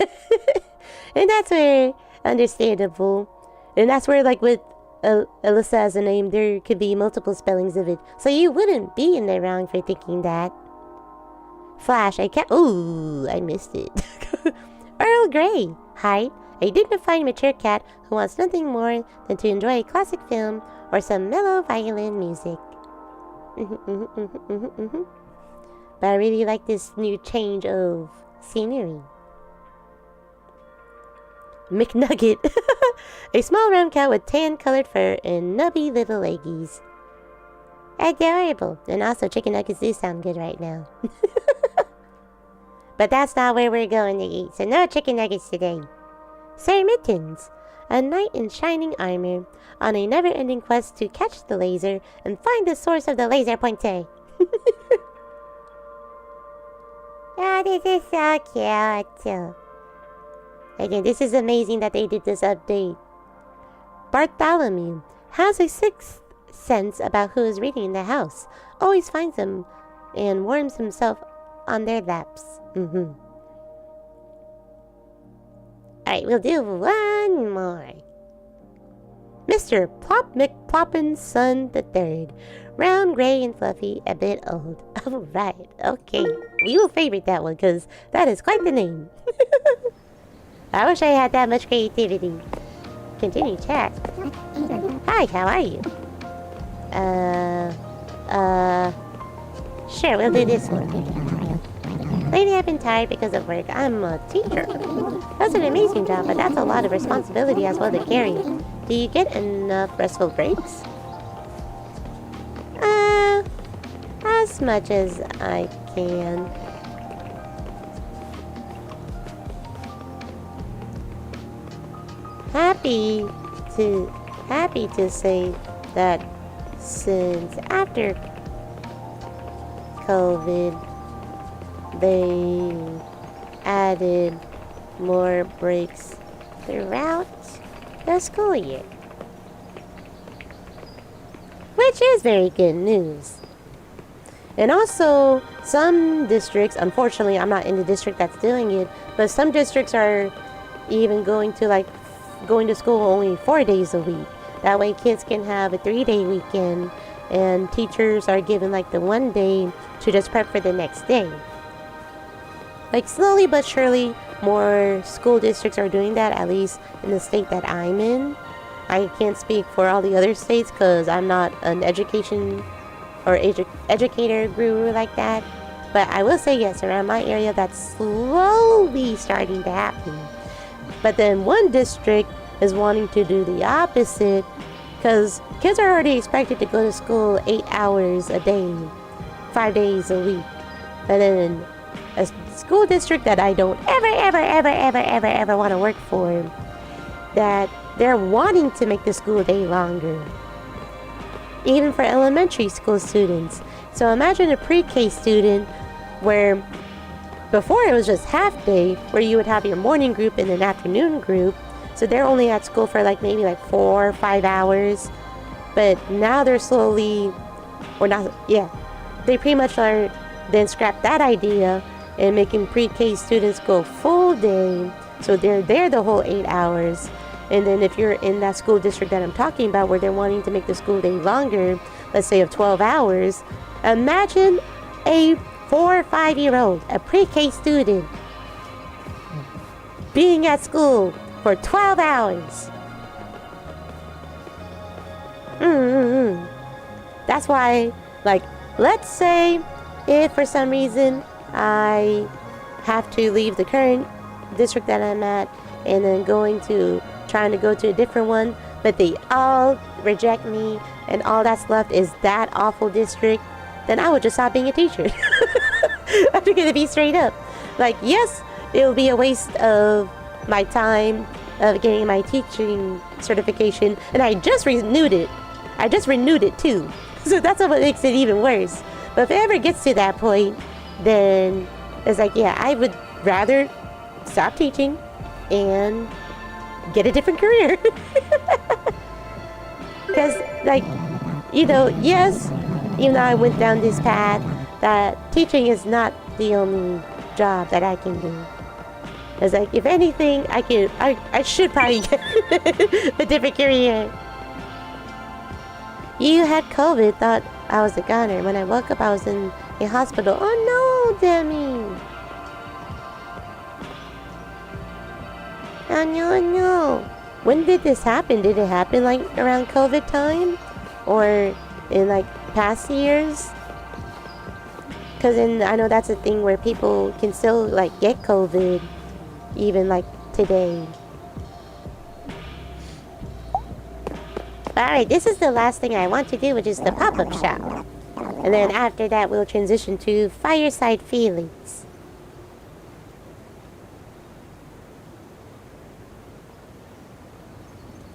And that's where, understandable. And that's where, like, with Alyssa as a name, there could be multiple spellings of it. So you wouldn't be in the wrong for thinking that. Flash, a cat. Ooh, I missed it. Earl Grey. Height, a dignified, mature cat who wants nothing more than to enjoy a classic film or some mellow violin music. But I really like this new change of scenery. McNugget, a small round cat with tan-colored fur and nubby little leggies. Adorable. And also, chicken nuggets do sound good right now. But that's not where we're going to eat, so no chicken nuggets today. Sir Mittens, a knight in shining armor, on a never-ending quest to catch the laser and find the source of the laser pointer. Oh, this is so cute. Again, this is amazing that they did this update. Bartholomew has a sixth sense about who is reading in the house. Always finds them and warms himself on their laps. Alright, we'll do one more. Mr. Plop McPloppin's son the third. Round, gray, and fluffy, a bit old. Alright, okay. We will favorite that one because that is quite the name. I wish I had that much creativity. Continue chat. Hi, how are you? Sure, we'll do this one. Lately I've been tired because of work. I'm a teacher. That's an amazing job, but that's a lot of responsibility as well to carry. Do you get enough restful breaks? As much as I can. Happy to say that since after COVID, they added more breaks throughout the school year, which is very good news. And also, some districts, unfortunately, I'm not in the district that's doing it, but some districts are even going to school only 4 days a week. That way kids can have a 3-day weekend and teachers are given like the 1 day to just prep for the next day. Like slowly but surely more school districts are doing that, at least in the state that I'm in. I can't speak for all the other states because I'm not an education or educator guru like that. But I will say yes, around my area that's slowly starting to happen. But then one district is wanting to do the opposite because kids are already expected to go to school 8 hours a day, 5 days a week. But then a school district that I don't ever want to work for, that they're wanting to make the school day longer, even for elementary school students. So imagine a pre-K student where before it was just half day, where you would have your morning group and an afternoon group. So they're only at school for like maybe like 4 or 5 hours. But now they're slowly, or not, yeah, they pretty much are then scrap that idea and making pre-K students go full day. So they're there the whole 8 hours. And then if you're in that school district that I'm talking about where they're wanting to make the school day longer, let's say of 12 hours, imagine a 4 or 5 year old, a pre-K student, being at school for 12 hours. That's why, like, let's say if for some reason I have to leave the current district that I'm at and then trying to go to a different one, but they all reject me and all that's left is that awful district, then I would just stop being a teacher. I'm gonna be straight up. Like, yes, it'll be a waste of my time of getting my teaching certification, and I just renewed it too. So that's what makes it even worse. But if it ever gets to that point, then it's like, yeah, I would rather stop teaching and get a different career. Because, like, yes, even though I went down this path, that teaching is not the only job that I can do. It's like, if anything, I should probably get a different career. You had COVID, thought I was a goner. When I woke up, I was in a hospital. Oh no, Demi. Oh no. When did this happen? Did it happen like around COVID time? Or in like past years? Because I know that's a thing where people can still like get COVID even like today. Alright, this is the last thing I want to do, which is the pop-up shop. And then after that, we'll transition to Fireside Feelings.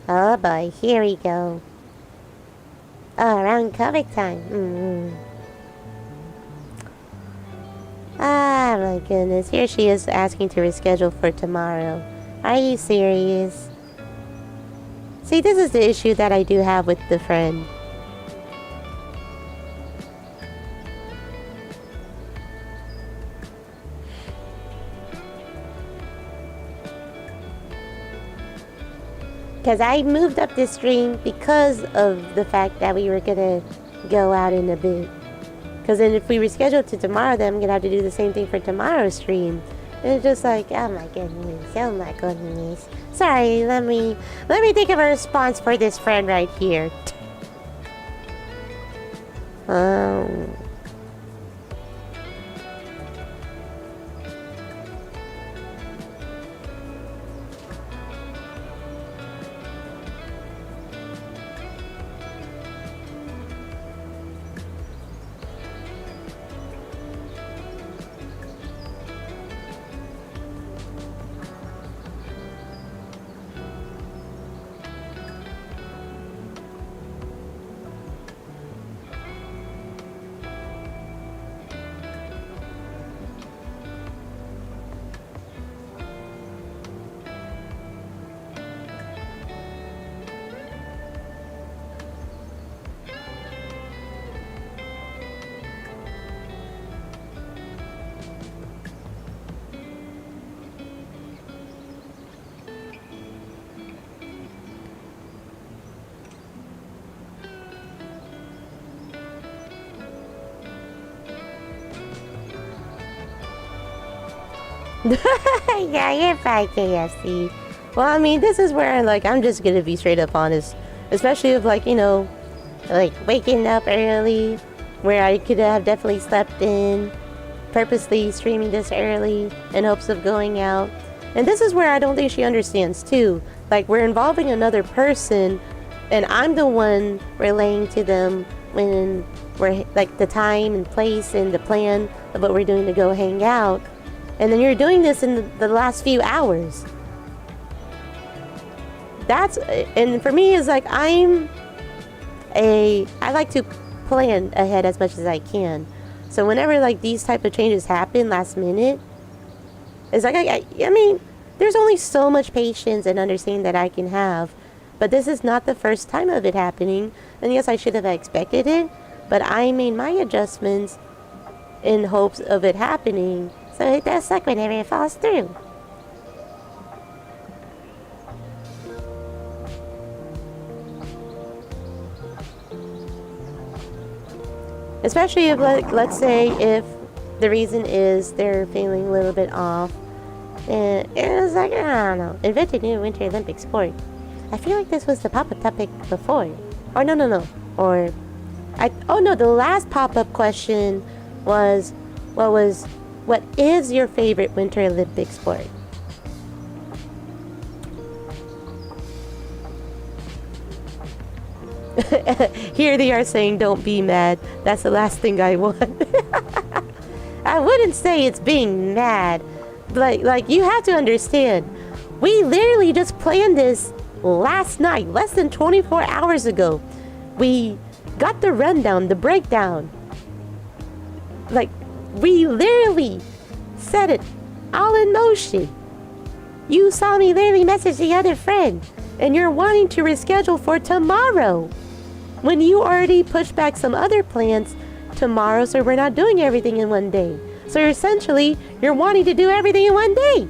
Oh boy, here we go. Oh, around COVID time. Ah, my goodness. Here she is asking to reschedule for tomorrow. Are you serious? See, this is the issue that I do have with the friend. Because I moved up this stream because of the fact that we were going to go out in a bit. Because then if we reschedule to tomorrow, then I'm going to have to do the same thing for tomorrow's stream. And it's just like, oh my goodness. Sorry, let me think of a response for this friend right here. Yeah, you're fine, KFC. Well, I mean, this is where, like, I'm just gonna be straight up honest. Especially if, like, like, waking up early, where I could have definitely slept in, purposely streaming this early, in hopes of going out. And this is where I don't think she understands, too. Like, we're involving another person, and I'm the one relaying to them when we're, like, the time and place and the plan of what we're doing to go hang out. And then you're doing this in the last few hours. And for me, it's like, I like to plan ahead as much as I can. So whenever like these type of changes happen last minute, it's like, I mean, there's only so much patience and understanding that I can have. But this is not the first time of it happening. And yes, I should have expected it, but I made my adjustments in hopes of it happening. So it does suck whenever it falls through. Especially if, like, let's say if the reason is they're feeling a little bit off. And it was like, I don't know, invented new Winter Olympic sport. I feel like this was the pop-up topic before. Or no. Or, the last pop-up question was, what is your favorite Winter Olympic sport? Here they are saying, don't be mad. That's the last thing I want. I wouldn't say it's being mad. Like you have to understand. We literally just planned this last night, less than 24 hours ago. We got the rundown, the breakdown. Like, we literally set it all in motion. You saw me literally message the other friend, and you're wanting to reschedule for tomorrow, when you already pushed back some other plans tomorrow, so we're not doing everything in one day. So essentially, you're wanting to do everything in one day.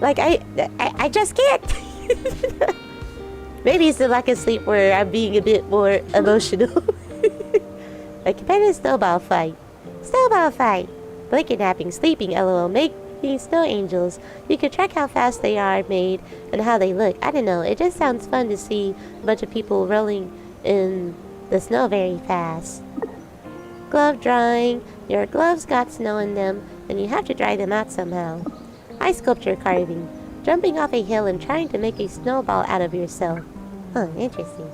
Like, I just can't. Maybe it's the lack of sleep where I'm being a bit more emotional. A competitive snowball fight. Snowball fight. Blanket napping, sleeping, lol, making snow angels. You can track how fast they are made and how they look. I don't know, it just sounds fun to see a bunch of people rolling in the snow very fast. Glove drying. Your gloves got snow in them, and you have to dry them out somehow. Ice sculpture carving. Jumping off a hill and trying to make a snowball out of yourself. Huh, interesting.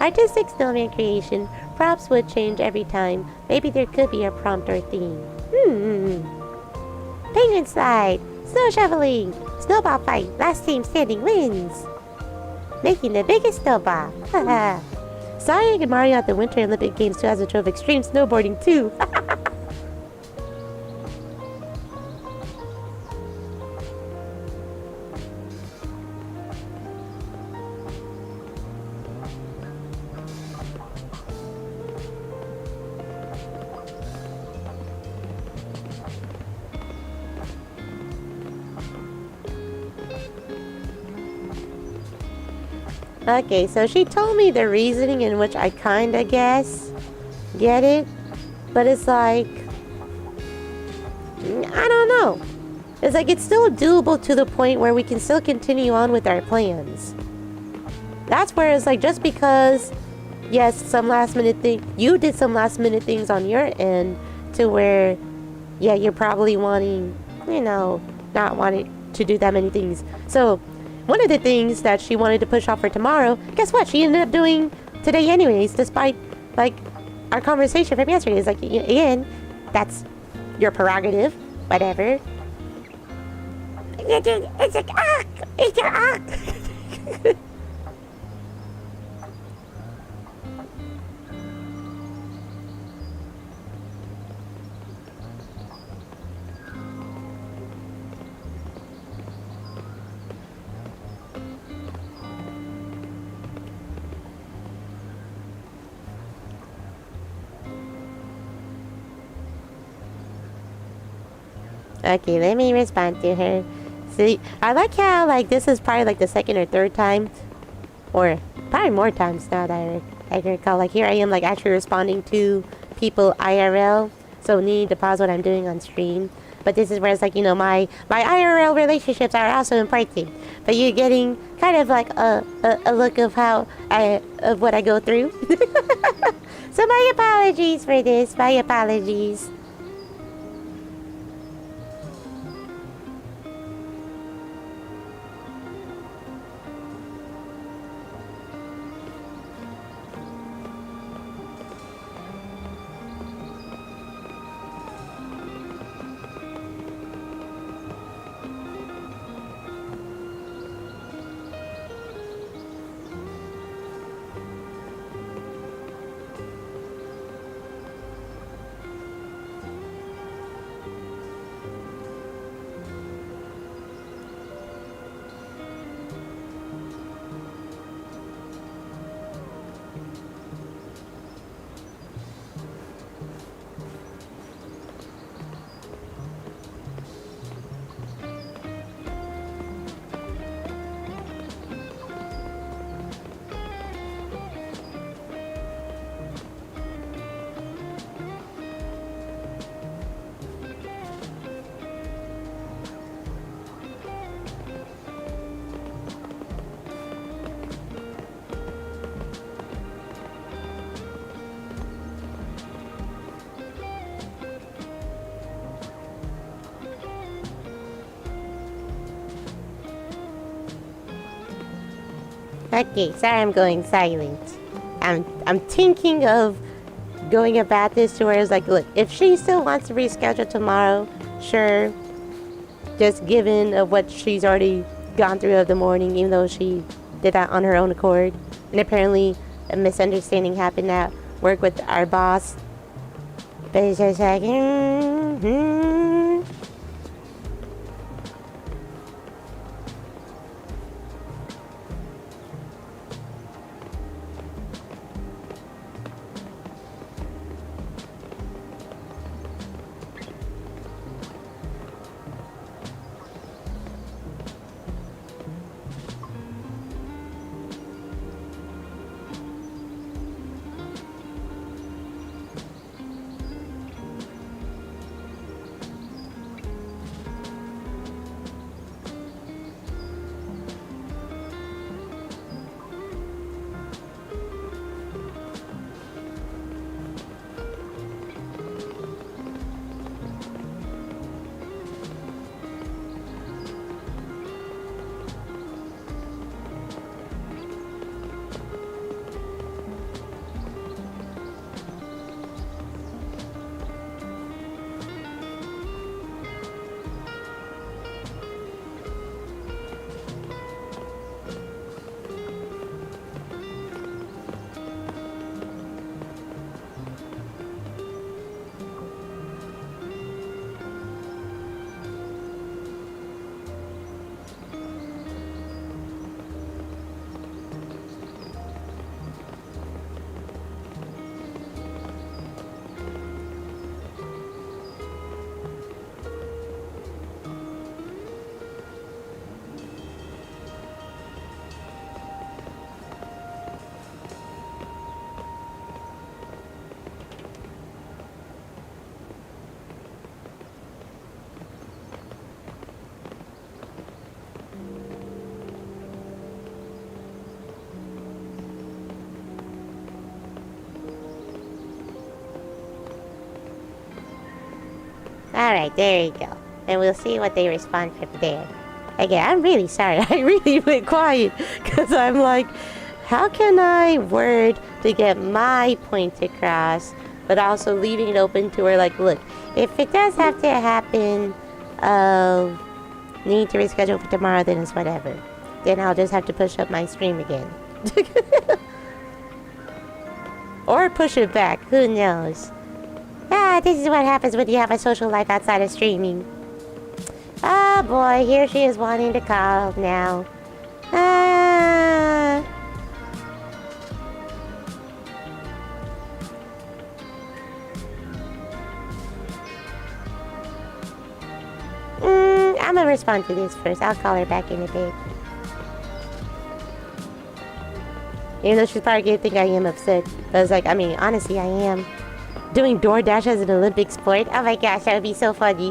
Artistic snowman creation. Props would change every time. Maybe there could be a prompt or theme. Penguin slide. Snow shoveling. Snowball fight. Last team standing wins. Making the biggest snowball. Haha. Sonic and Mario at the Winter Olympic Games 2012 Extreme Snowboarding 2. Okay, so she told me the reasoning in which I kinda guess get it, but it's like, I don't know. It's like it's still doable to the point where we can still continue on with our plans. That's where it's like, just because, yes, some last minute thing, you did some last minute things on your end to where, yeah, you're probably wanting, not wanting to do that many things. So, one of the things that she wanted to push off for tomorrow, guess what? She ended up doing today anyways, despite, like, our conversation from yesterday. It's like, again, that's your prerogative, whatever. It's like, it's a Okay, let me respond to her. See, I like how, like, this is probably, like, the second or third time, or probably more times now that I can recall. Like, here I am, like, actually responding to people IRL, so need to pause what I'm doing on stream. But this is where it's like, my IRL relationships are also important. But you're getting kind of like a look of of what I go through. So my apologies for this, my apologies. Okay, sorry I'm going silent. I'm thinking of going about this to where it's like, look, if she still wants to reschedule tomorrow, sure. Just given of what she's already gone through of the morning, even though she did that on her own accord. And apparently a misunderstanding happened at work with our boss. But it's just like, alright, there you go. And we'll see what they respond from there. Again, I'm really sorry. I really went quiet. Because I'm like, how can I word to get my point across, but also leaving it open to her, like, look, if it does have to happen, need to reschedule for tomorrow, then it's whatever. Then I'll just have to push up my stream again. Or push it back, who knows. This is what happens when you have a social life outside of streaming. Oh boy, here she is wanting to call now. I'm gonna respond to this first. I'll call her back in a bit. Even though she's probably gonna think I am upset. But it's like, I mean, honestly, I am. Doing DoorDash as an Olympic sport? Oh my gosh, that would be so funny.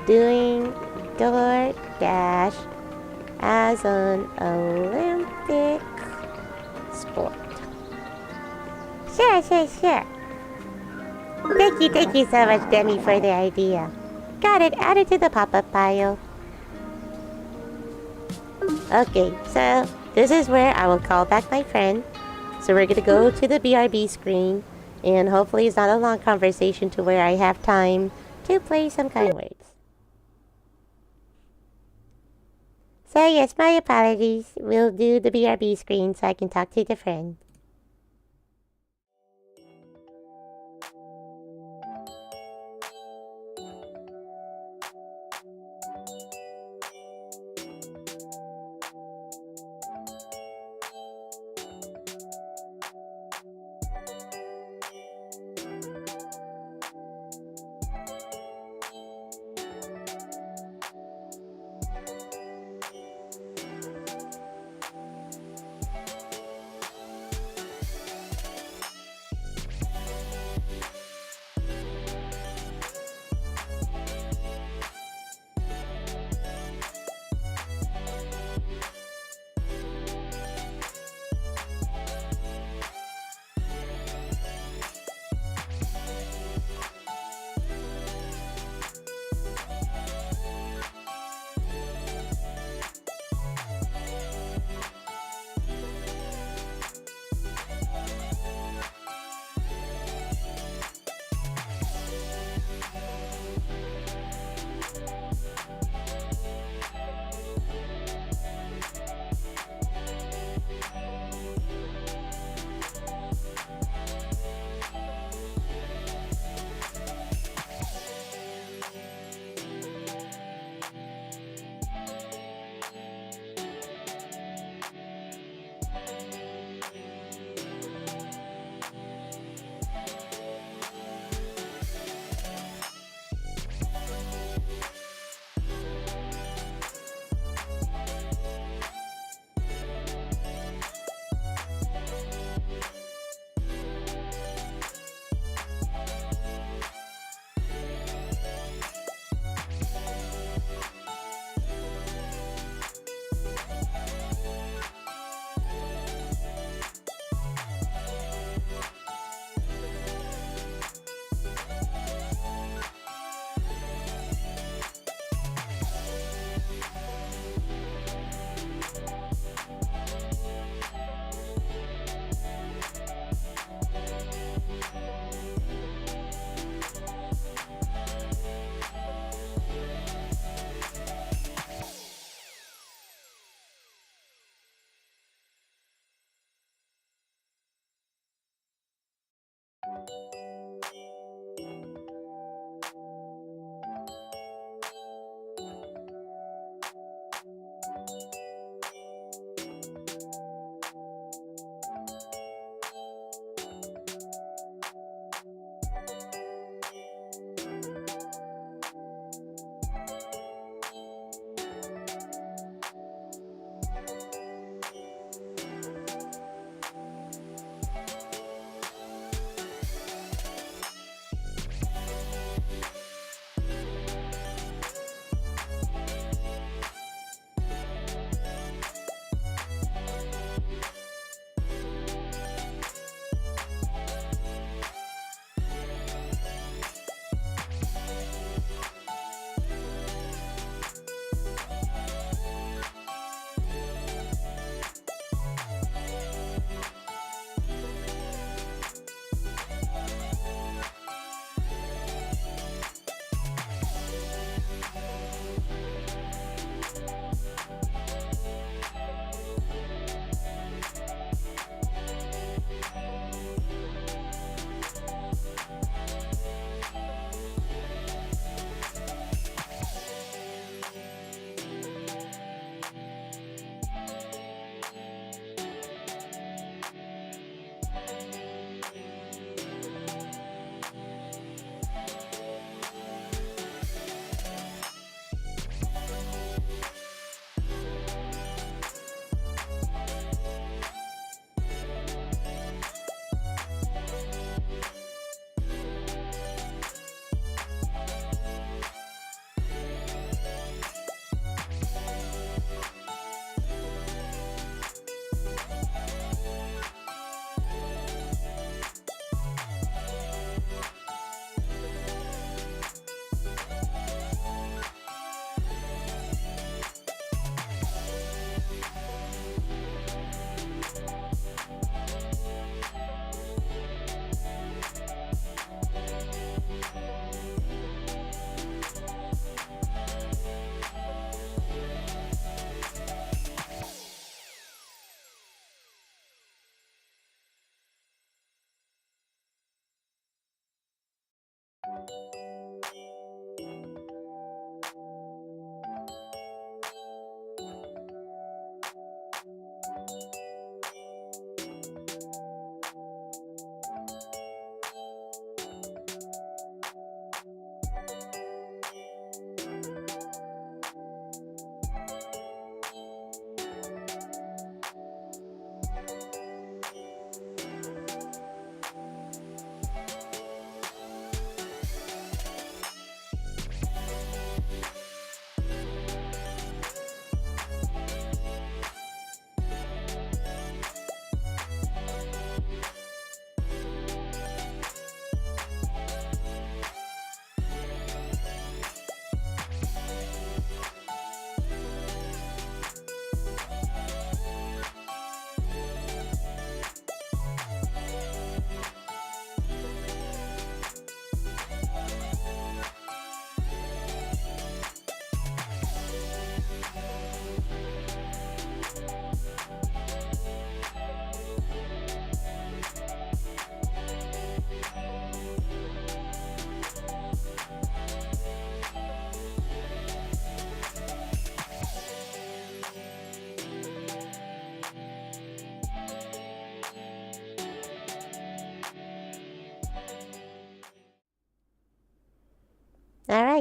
Doing DoorDash as an Olympic sport. Sure. Thank you so much, Demi, for the idea. Got it, added to the pop-up pile. Okay, so this is where I will call back my friend. So we're gonna go to the BRB screen, and hopefully it's not a long conversation to where I have time to play some kind words. So yes, my apologies. We'll do the BRB screen so I can talk to the friend.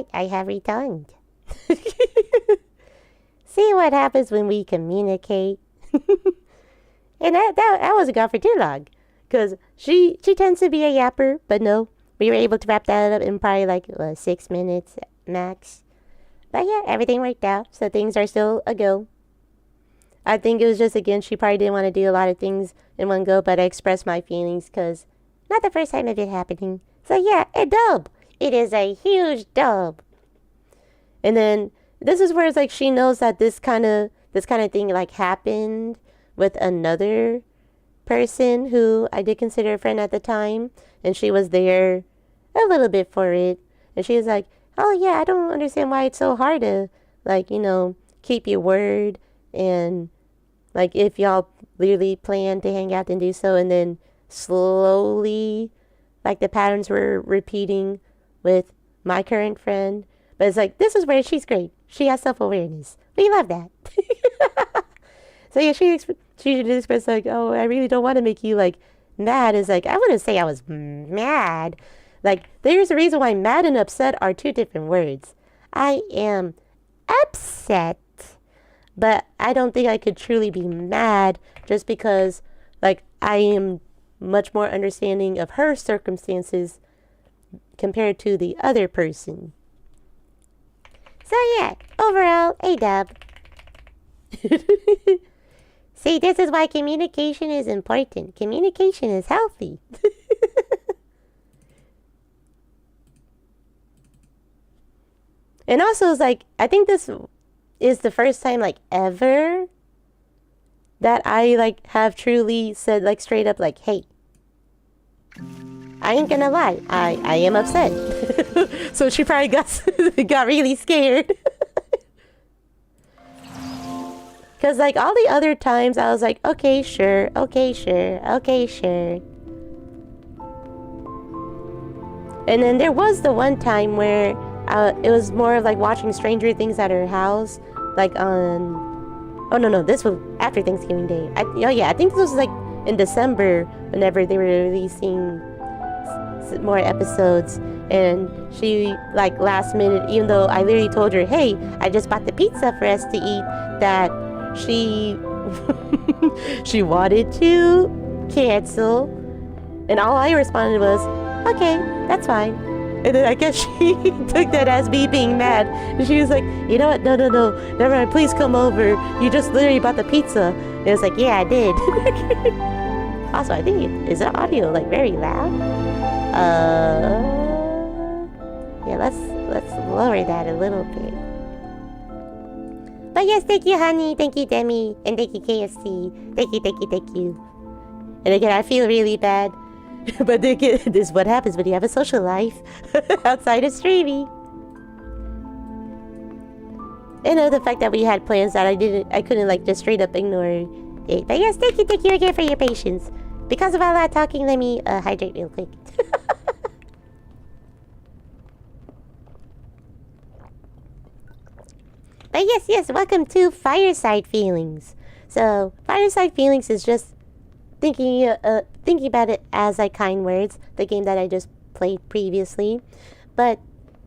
right, I have returned. See what happens when we communicate. And that wasn't gone for too long. Because she tends to be a yapper, but no. We were able to wrap that up in probably like 6 minutes max. But yeah, everything worked out. So things are still a go. I think it was just, again, she probably didn't want to do a lot of things in one go. But I expressed my feelings because not the first time of it happening. So yeah, a dub. It is a huge dub. And then this is where it's like she knows that this kind of thing like happened with another person who I did consider a friend at the time, and she was there a little bit for it, and she was like, oh yeah, I don't understand why it's so hard to, like, keep your word, and like if y'all literally plan to hang out and do so, and then slowly like the patterns were repeating with my current friend. But it's like, this is where she's great. She has self-awareness. We love that. So yeah, she did express like, oh, I really don't want to make you like mad. It's like, I wouldn't say I was mad. Like, there's a reason why mad and upset are two different words. I am upset, but I don't think I could truly be mad just because like I am much more understanding of her circumstances compared to the other person. So yeah, overall, a dub. See, this is why communication is important. Communication is healthy. And also, it's like, I think this is the first time, like, ever that I, like, have truly said, like, straight up, like, hey, I ain't gonna lie, I am upset. So she probably got really scared. Because, like, all the other times, I was like, okay, sure, okay, sure, okay, sure. And then there was the one time where it was more of, like, watching Stranger Things at her house. Like, on... Oh, no, this was after Thanksgiving Day. I think this was, like, in December, whenever they were releasing more episodes. And she, like, last minute, even though I literally told her, hey, I just bought the pizza for us to eat, that she wanted to cancel, and all I responded was, okay, that's fine. And then I guess she took that as me being mad, and she was like, you know what, no, never mind, please come over, you just literally bought the pizza. And it's like, yeah, I did. Also, I think is the audio like very loud? Yeah, let's lower that a little bit. But yes, thank you, honey. Thank you, Demi. And thank you, KFC. Thank you. And again, I feel really bad. But again, this is what happens when you have a social life outside of streaming. And the fact that we had plans that I couldn't like just straight up ignore it. But yes, thank you again for your patience. Because of all that talking, let me hydrate real quick. But yes, welcome to Fireside Feelings. So, Fireside Feelings is just thinking about it as like kind words, the game that I just played previously. But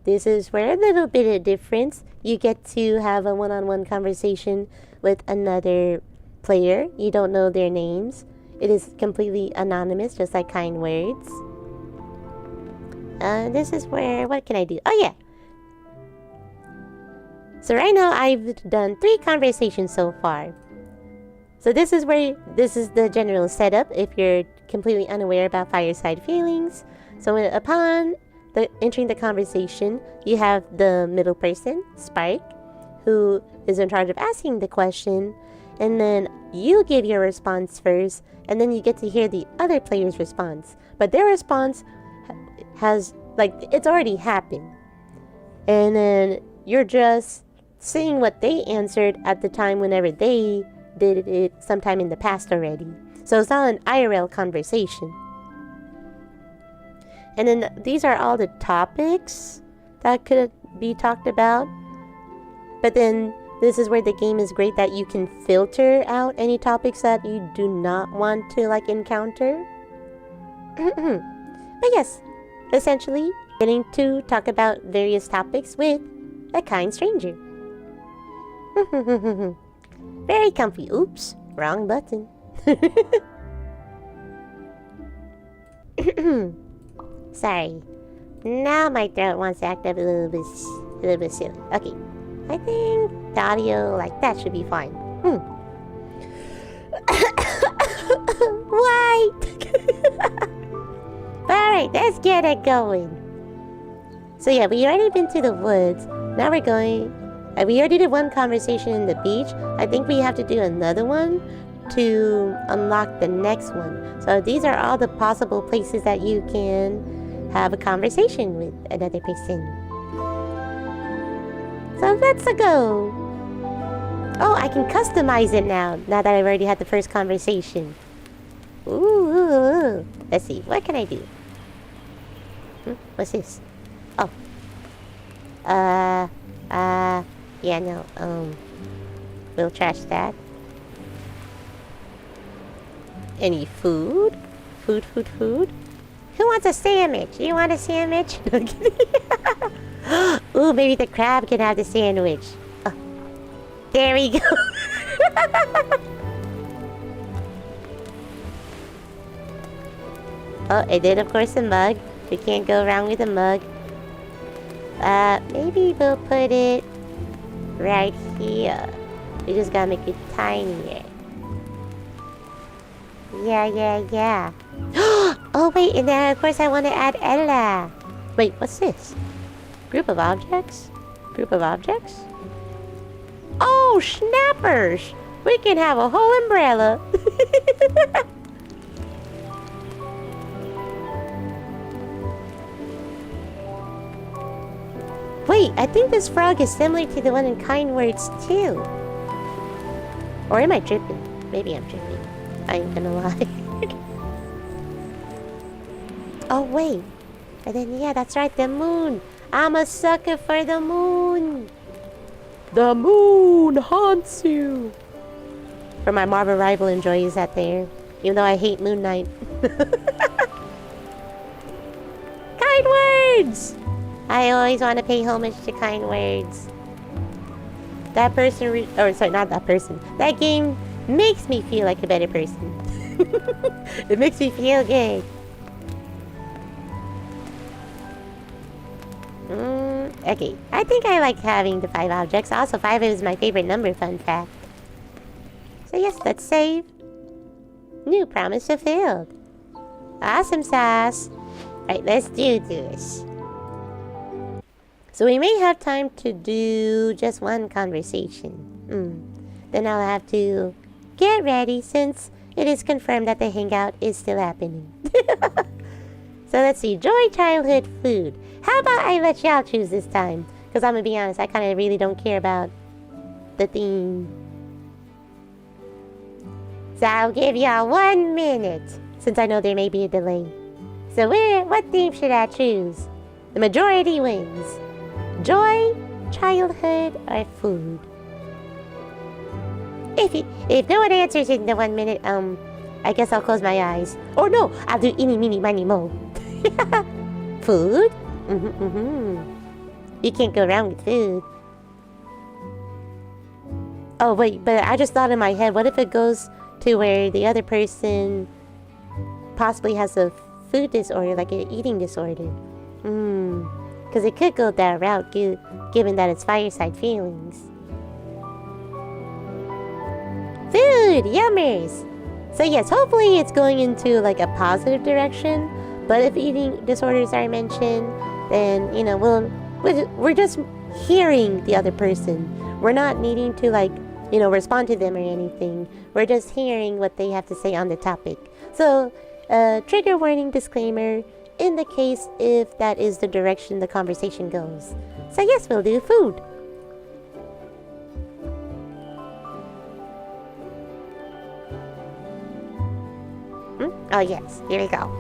this is where a little bit of difference. You get to have a one-on-one conversation with another player. You don't know their names. It is completely anonymous, just like kind words. This is where, what can I do? Oh yeah. So right now I've done 3 conversations so far. So this is the general setup if you're completely unaware about Fireside Feelings. So upon entering the conversation, you have the middle person, Spark, who is in charge of asking the question, and then you give your response first, and then you get to hear the other player's response. But their response has, like, it's already happened. And then you're just seeing what they answered at the time whenever they did it sometime in the past already. So it's not an IRL conversation. And then these are all the topics that could be talked about. But then this is where the game is great, that you can filter out any topics that you do not want to like encounter. But yes, essentially getting to talk about various topics with a kind stranger. Very comfy. Oops, wrong button. Sorry. Now my throat wants to act up a little bit silly. Okay, I think the audio like that should be fine. Why? Alright, let's get it going. So yeah, we already been to the woods. Now we're going... we already did one conversation in the beach. I think we have to do another one to unlock the next one. So these are all the possible places that you can have a conversation with another person. So let's go. Oh, I can customize it now that I've already had the first conversation. Ooh. Let's see, what can I do? What's this? Oh. Yeah, no, we'll trash that. Any food? Food? Who wants a sandwich? You want a sandwich? Ooh, maybe the crab can have the sandwich. Oh, there we go. Oh, and then of course a mug. We can't go wrong with a mug. Maybe we'll put it right here. We just gotta make it tinier. Yeah. Oh wait, and then of course I want to add Ella. Wait, what's this? Group of objects? Oh, snappers! We can have a whole umbrella. Wait, I think this frog is similar to the one in Kind Words too. Or am I tripping? Maybe I'm tripping. I ain't gonna lie. Oh wait. And then yeah, that's right, the moon. I'm a sucker for the moon. The moon haunts you. For my Marvel rival enjoys that there. Even though I hate Moon Knight. Kind Words! I always want to pay homage to Kind Words. That person, not that person. That game makes me feel like a better person. It makes me feel good. Okay, I think I like having the 5 objects. Also, 5 is my favorite number, fun fact. So yes, let's save. New promise fulfilled. Awesome sauce. Alright, let's do this. So we may have time to do just one conversation. Then I'll have to get ready since it is confirmed that the hangout is still happening. So let's see. Joy childhood food. How about I let y'all choose this time? Because I'm going to be honest, I kind of really don't care about the theme. So I'll give y'all 1 minute since I know there may be a delay. So what theme should I choose? The majority wins. Joy, childhood, or food? If no one answers in the 1 minute, I guess I'll close my eyes. Or no, I'll do eeny, meeny, miny, mo. Food? You can't go wrong with food. Oh wait, but I just thought in my head, what if it goes to where the other person possibly has a food disorder, like an eating disorder? Because it could go that route, given that it's Fireside Feelings. Food! Yummers! So yes, hopefully it's going into like a positive direction. But if eating disorders are mentioned, then, you know, we're just hearing the other person. We're not needing to, like, you know, respond to them or anything. We're just hearing what they have to say on the topic. So, trigger warning disclaimer in the case if that is the direction the conversation goes. So yes, we'll do food. Oh yes, here we go.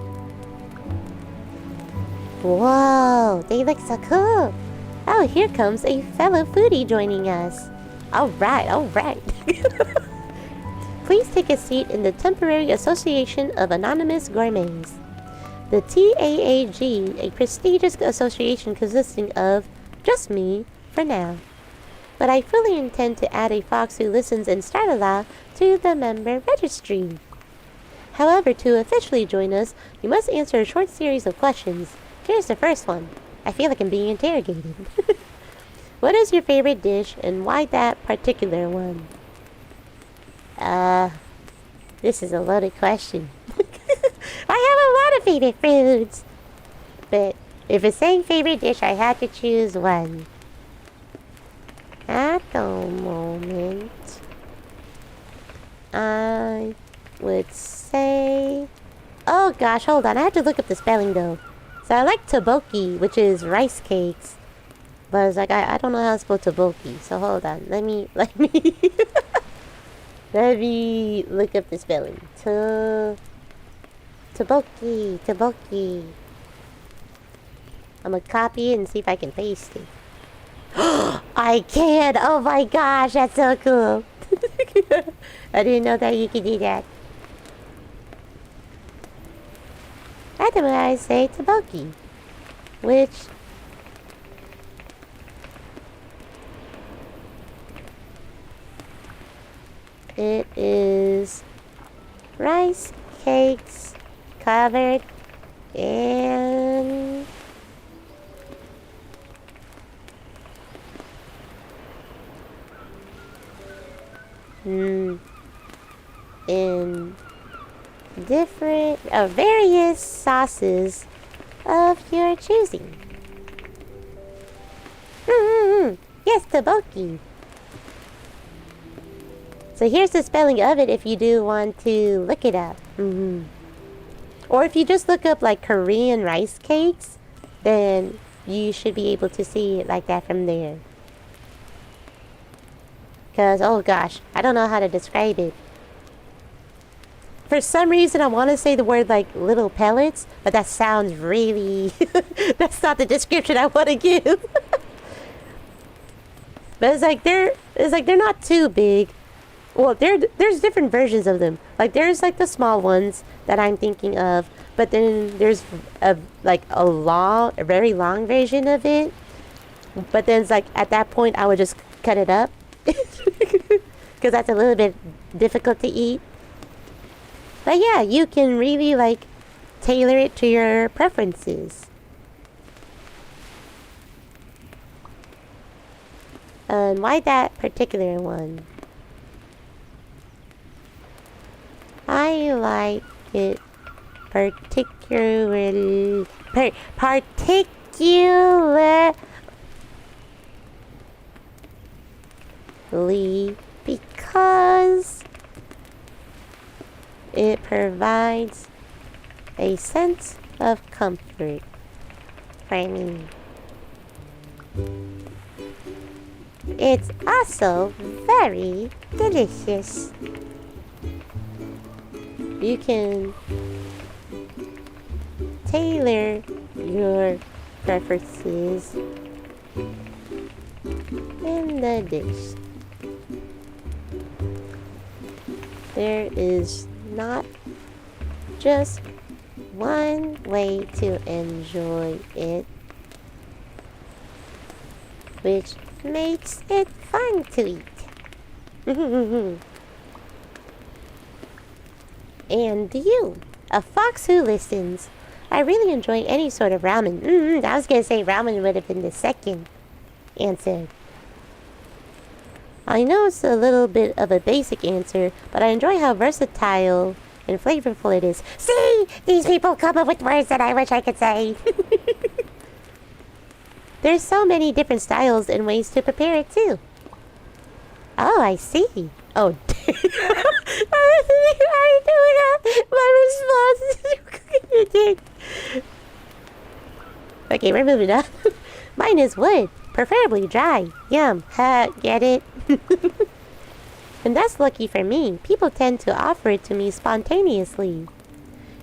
Whoa, they look so cool. Oh, here comes a fellow foodie joining us. Alright. Please take a seat in the Temporary Association of Anonymous Gourmets. The TAAG, a prestigious association consisting of just me for now. But I fully intend to add a fox who listens in Star-LaLa to the member registry. However, to officially join us, you must answer a short series of questions. Here's the first one. I feel like I'm being interrogated. What is your favorite dish and why that particular one? This is a loaded question. I have a lot of favorite foods. But if it's saying favorite dish, I have to choose one. At the moment, I would say... Oh gosh, hold on. I have to look up the spelling though. So I like tteokbokki, which is rice cakes. But it's like, I don't know how to spell tteokbokki. So hold on. Let me let me look up the spelling. Tteokbokki. I'm gonna copy it and see if I can paste it. I can! Oh my gosh, that's so cool. I didn't know that you could do that. Otherwise, say tteokbokki, which it is rice cakes covered in different various sauces of your choosing. Yes, tteokbokki. So here's the spelling of it if you do want to look it up. Or if you just look up like Korean rice cakes, then you should be able to see it like that from there. Because, oh gosh, I don't know how to describe it. For some reason, I want to say the word like little pellets, but that sounds really... That's not the description I want to give. But it's like they're not too big. Well, there's different versions of them. Like there's like the small ones that I'm thinking of, but then there's a very long version of it. But then it's like at that point I would just cut it up because that's a little bit difficult to eat. But yeah, you can really like tailor it to your preferences. And why that particular one? I like it particularly because it provides a sense of comfort for me. It's also very delicious. You can tailor your preferences in the dish. There is not just one way to enjoy it, which makes it fun to eat. And you, a fox who listens. I really enjoy any sort of ramen. I was gonna say ramen would have been the second answer. I know it's a little bit of a basic answer, but I enjoy how versatile and flavorful it is. See, these people come up with words that I wish I could say. There's so many different styles and ways to prepare it too. Oh, I see. Oh, I doing my response. Okay, we're moving on. Mine is wood, preferably dry. Yum. Ha, get it? And that's lucky for me. People tend to offer it to me spontaneously.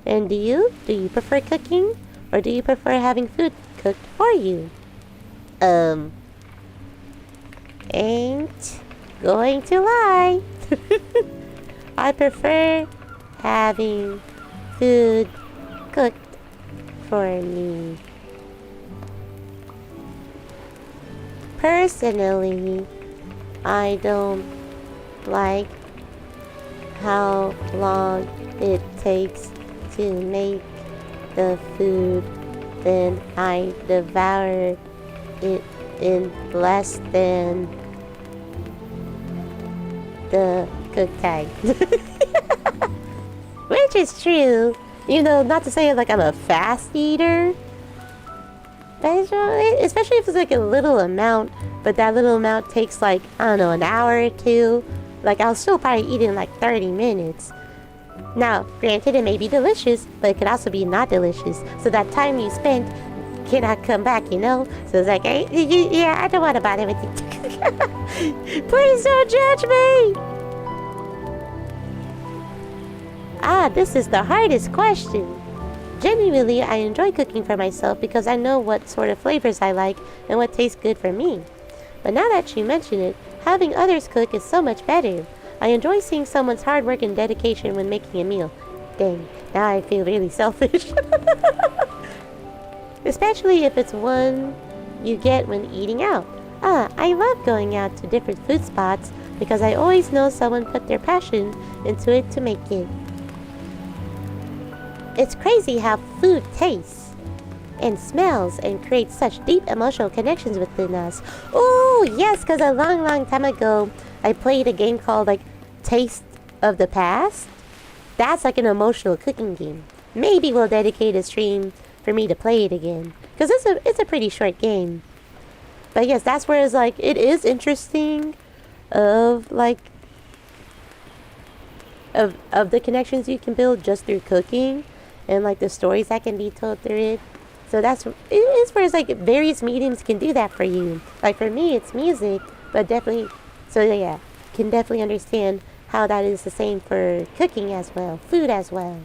And do you? Do you prefer cooking? Or do you prefer having food cooked for you? Ain't going to lie. I prefer having food cooked for me. Personally, I don't like how long it takes to make the food, then I devour it in less than the cook time. Which is true. You know, not to say like I'm a fast eater, but especially if it's like a little amount, but that little amount takes like, I don't know, an hour or two. Like I'll still probably eat in like 30 minutes. Now, granted, it may be delicious, but it could also be not delicious. So that time you spent cannot come back, you know? So it's like, hey, yeah, I don't want to bother with you. Please don't judge me! This is the hardest question. Genuinely, I enjoy cooking for myself because I know what sort of flavors I like and what tastes good for me. But now that you mention it, having others cook is so much better. I enjoy seeing someone's hard work and dedication when making a meal. Dang, now I feel really selfish. Especially if it's one you get when eating out. I love going out to different food spots because I always know someone put their passion into it to make it. It's crazy how food tastes and smells and creates such deep emotional connections within us. Oh, yes, because a long time ago, I played a game called like Taste of the Past. That's like an emotional cooking game. Maybe we'll dedicate a stream for me to play it again, because it's a pretty short game. But yes, that's where it's like, it is interesting of like of the connections you can build just through cooking and like the stories that can be told through it. So it is where it's like various mediums can do that for you. Like for me, it's music, but definitely, so yeah, can definitely understand how that is the same for cooking as well, food as well.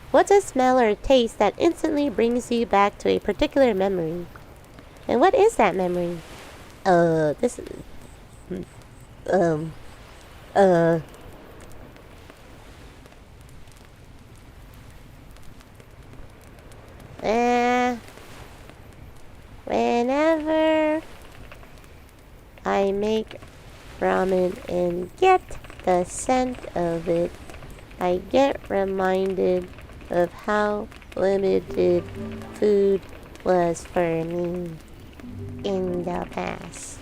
What's a smell or taste that instantly brings you back to a particular memory? And what is that memory? This is, whenever I make ramen and get the scent of it, I get reminded of how limited food was for me in the past.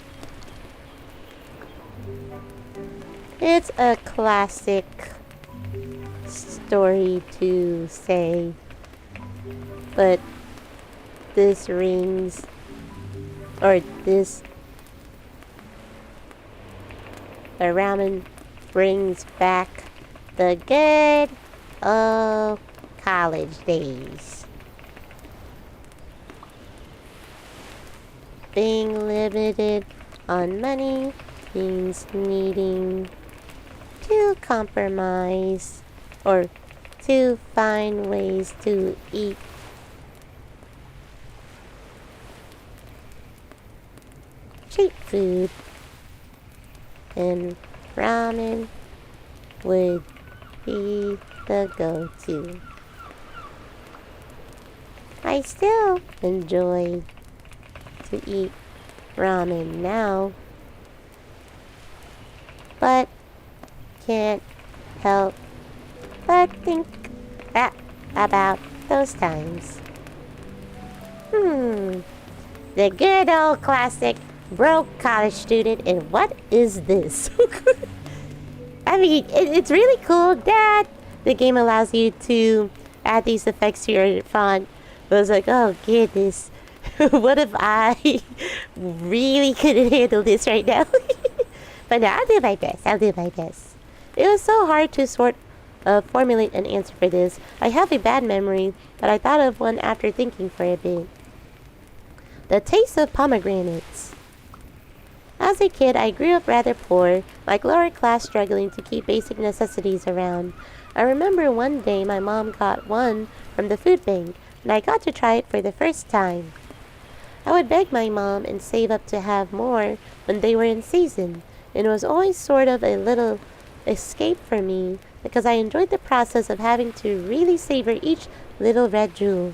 It's a classic story to say, but this rings, or this the ramen brings back the good old college days. Being limited on money means needing to compromise or to find ways to eat cheap food, and ramen would be the go-to. I still enjoy to eat ramen now, but can't help but think about those times. The good old classic broke college student, and what is this? I mean, it's really cool that the game allows you to add these effects to your font. But I was like, oh goodness, what if I really couldn't handle this right now? But no, I'll do my best. It was so hard to formulate an answer for this. I have a bad memory, but I thought of one after thinking for a bit. The taste of pomegranates. As a kid, I grew up rather poor, like lower class, struggling to keep basic necessities around. I remember one day my mom got one from the food bank, and I got to try it for the first time. I would beg my mom and save up to have more when they were in season, and it was always sort of a little escape for me because I enjoyed the process of having to really savor each little red jewel.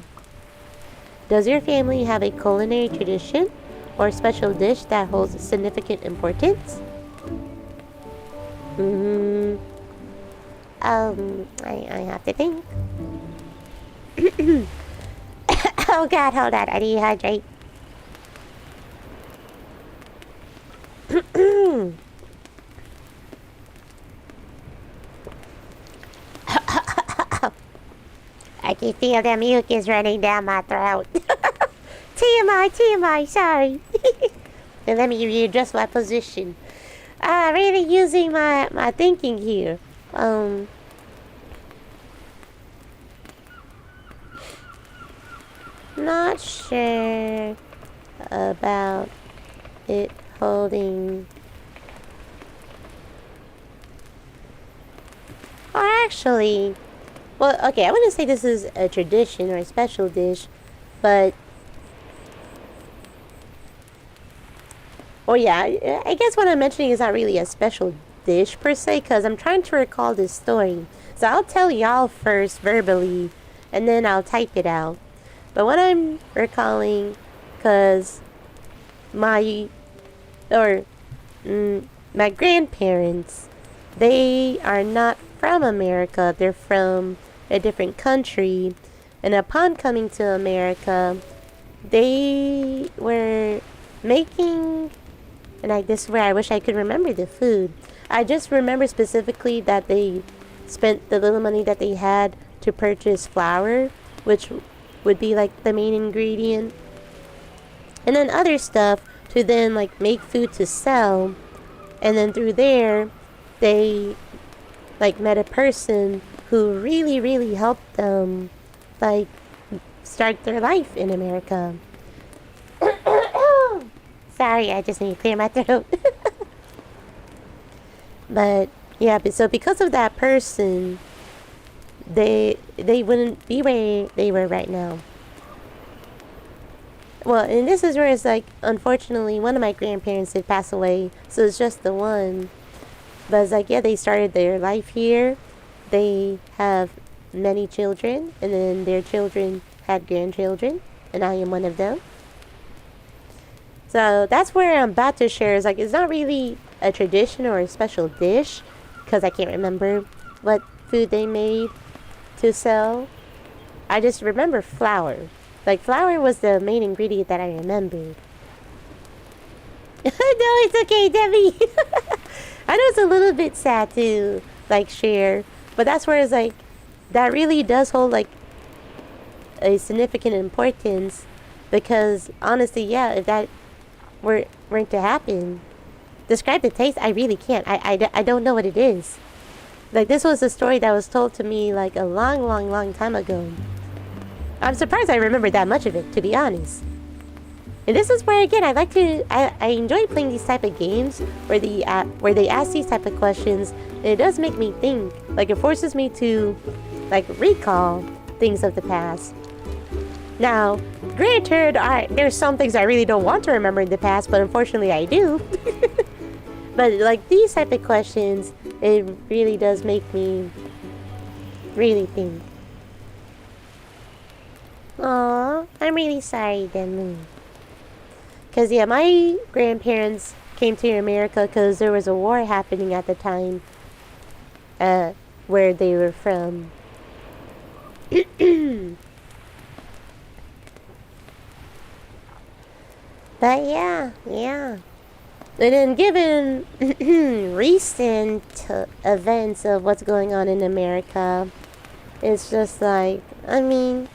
Does your family have a culinary tradition or special dish that holds significant importance? I have to think. Oh God, hold on, I dehydrate. I can feel the mucus running down my throat. TMI, sorry. And let me readjust my position. Really using my thinking here. Not sure about it holding. Or actually, well, okay, I wouldn't say this is a tradition or a special dish, but yeah, I guess what I'm mentioning is not really a special dish per se, because I'm trying to recall this story. So I'll tell y'all first verbally, and then I'll type it out. But what I'm recalling, because my grandparents, they are not from America. They're from a different country. And upon coming to America, they were making, and this is where I wish I could remember the food. I just remember specifically that they spent the little money that they had to purchase flour, which would be like the main ingredient, and then other stuff to then like make food to sell. And then through there, they like met a person who really helped them like start their life in America. Sorry, I just need to clear my throat. But yeah, so because of that person, they wouldn't be where they were right now. Well, and this is where it's like, unfortunately, one of my grandparents did pass away, so it's just the one. But it's like, yeah, they started their life here. They have many children, and then their children had grandchildren, and I am one of them. So that's where I'm about to share. Is like, it's not really a tradition or a special dish, because I can't remember what food they made to sell. I just remember flour. Like, flour was the main ingredient that I remembered. No, it's okay, Debbie. I know it's a little bit sad to like share, but that's where it's like, that really does hold like a significant importance, because honestly, yeah, if that weren't to happen, describe the taste, I really can't. I don't know what it is. Like, this was a story that was told to me like a long time ago. I'm surprised I remember that much of it, to be honest. And this is where, again, I enjoy playing these type of games where they ask these type of questions, and it does make me think. Like, it forces me to like recall things of the past. Now, granted, there's some things I really don't want to remember in the past, but unfortunately I do. But like, these type of questions, it really does make me really think. Aw, I'm really sorry, Demi. Because, yeah, my grandparents came to America because there was a war happening at the time where they were from. But yeah. And then given recent events of what's going on in America, it's just like, I mean,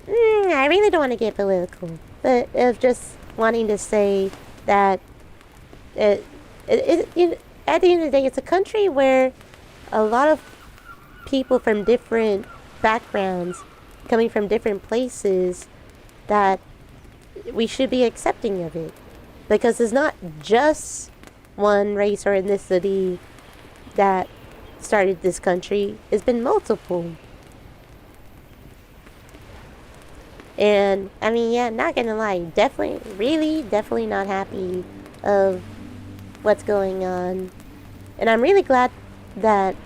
I really don't want to get political, but of just wanting to say that at the end of the day, it's a country where a lot of people from different backgrounds, coming from different places, that we should be accepting of it. Because it's not just one race or ethnicity that started this country. It's been multiple. And, I mean, yeah, not gonna lie, definitely not happy of what's going on. And I'm really glad that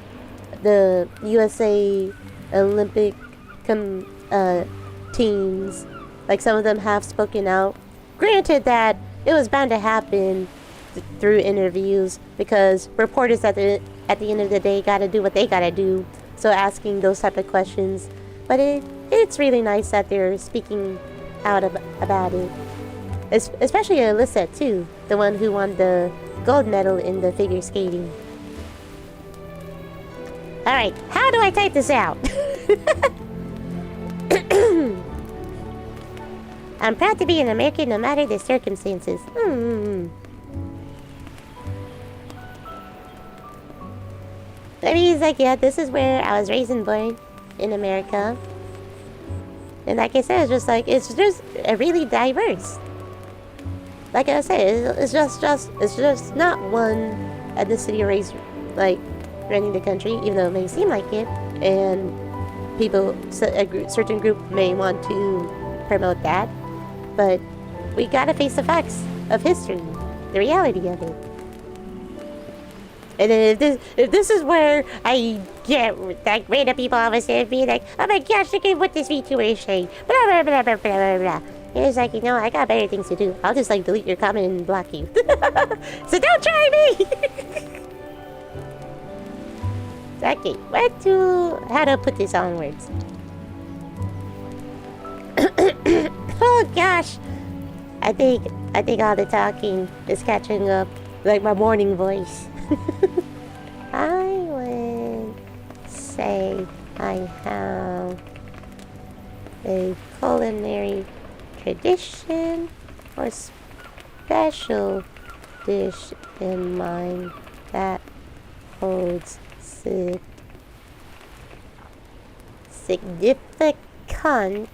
the USA Olympic teams, like some of them have spoken out. Granted that it was bound to happen through interviews because reporters at the end of the day gotta do what they gotta do. So asking those type of questions, but it's really nice that they're speaking out about it. Especially Alyssa too, the one who won the gold medal in the figure skating. All right, how do I type this out? I'm proud to be an American no matter the circumstances. I mean, it's like, yeah, this is where I was raised and born in America. And like I said, it's just really diverse. Like I said, it's just not one ethnicity or race, like, running the country, even though it may seem like it. And a certain group may want to promote that. But we gotta face the facts of history, the reality of it. And then if this is where I get like random people always say be like, oh my gosh, look at what this VTuber is saying, blah blah blah blah blah blah. And it's like, I got better things to do. I'll just like delete your comment and block you. So don't try me. Okay, how to put this on words? Oh gosh, I think all the talking is catching up, like my morning voice. I would say I have a culinary tradition or special dish in mind that holds significant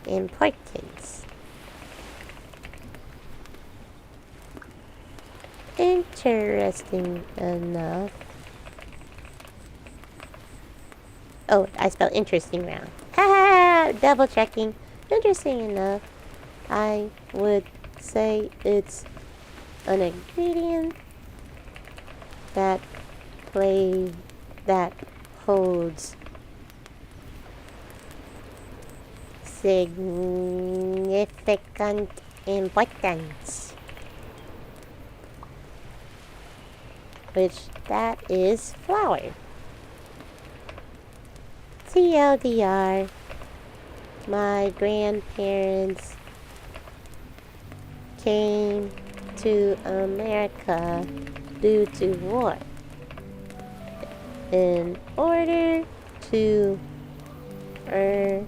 importance. Interesting enough. Oh, I spelled interesting wrong. Haha, double checking. Interesting enough, I would say it's an ingredient that holds significant importance, which that is flour. TLDR, my grandparents came to America due to war. In order to earn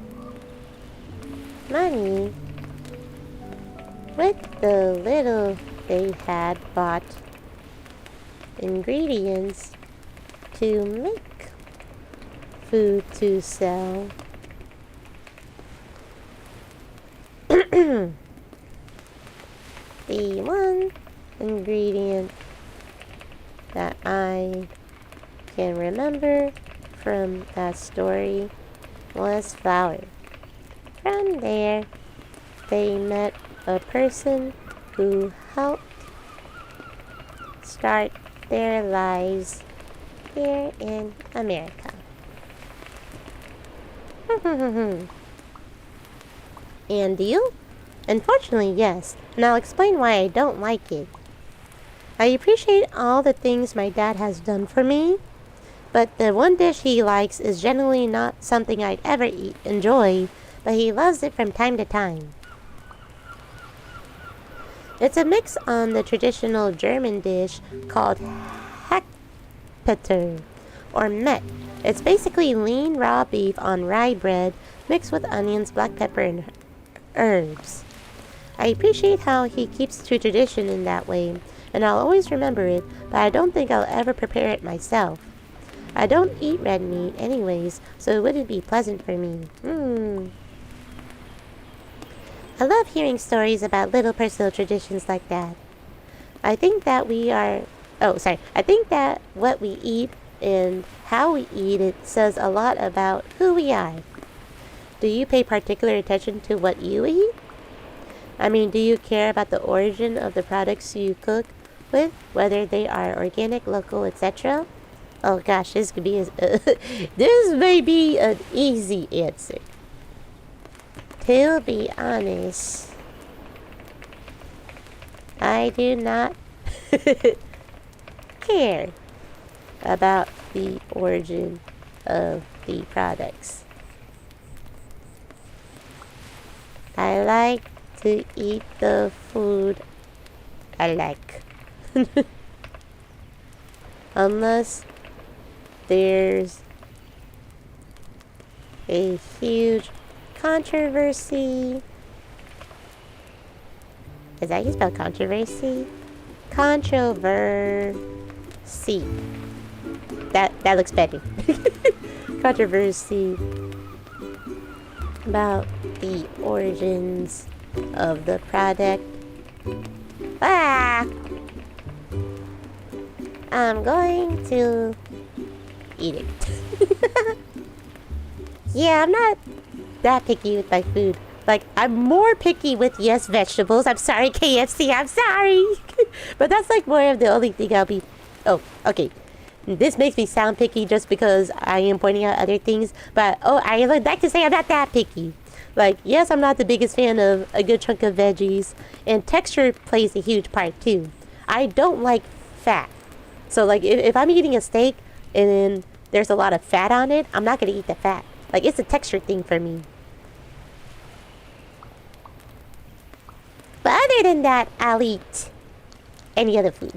money with the little they had bought ingredients to make food to sell. The one ingredient that I can remember from that story was flour. From there, they met a person who helped start their lives here in America. And you? Unfortunately, yes, and I'll explain why I don't like it. I appreciate all the things my dad has done for me, but the one dish he likes is generally not something I'd ever enjoy, but he loves it from time to time. It's a mix on the traditional German dish called Hackpeter, or Met. It's basically lean raw beef on rye bread mixed with onions, black pepper, and herbs. I appreciate how he keeps to tradition in that way, and I'll always remember it, but I don't think I'll ever prepare it myself. I don't eat red meat anyways, so it wouldn't be pleasant for me. I love hearing stories about little personal traditions like that. I think that what we eat and how we eat it says a lot about who we are. Do you pay particular attention to what you eat? I mean, do you care about the origin of the products you cook with, whether they are organic, local, etc.? Oh gosh, this could be this may be an easy answer. To be honest, I do not care about the origin of the products. I like to eat the food I like. Unless there's a huge controversy. Is that how you spell controversy? Controversy. That looks better. Controversy about the origins of the product. I'm going to eat it. Yeah, I'm not that picky with my food. Like, I'm more picky with, yes, vegetables. I'm sorry, KFC, I'm sorry. But that's like more of the only thing I'll be... Oh, okay. This makes me sound picky just because I am pointing out other things. But, I would like to say I'm not that picky. Like, yes, I'm not the biggest fan of a good chunk of veggies. And texture plays a huge part, too. I don't like fat. So, like, if I'm eating a steak and then there's a lot of fat on it, I'm not going to eat the fat. Like, it's a texture thing for me. But other than that, I'll eat any other food.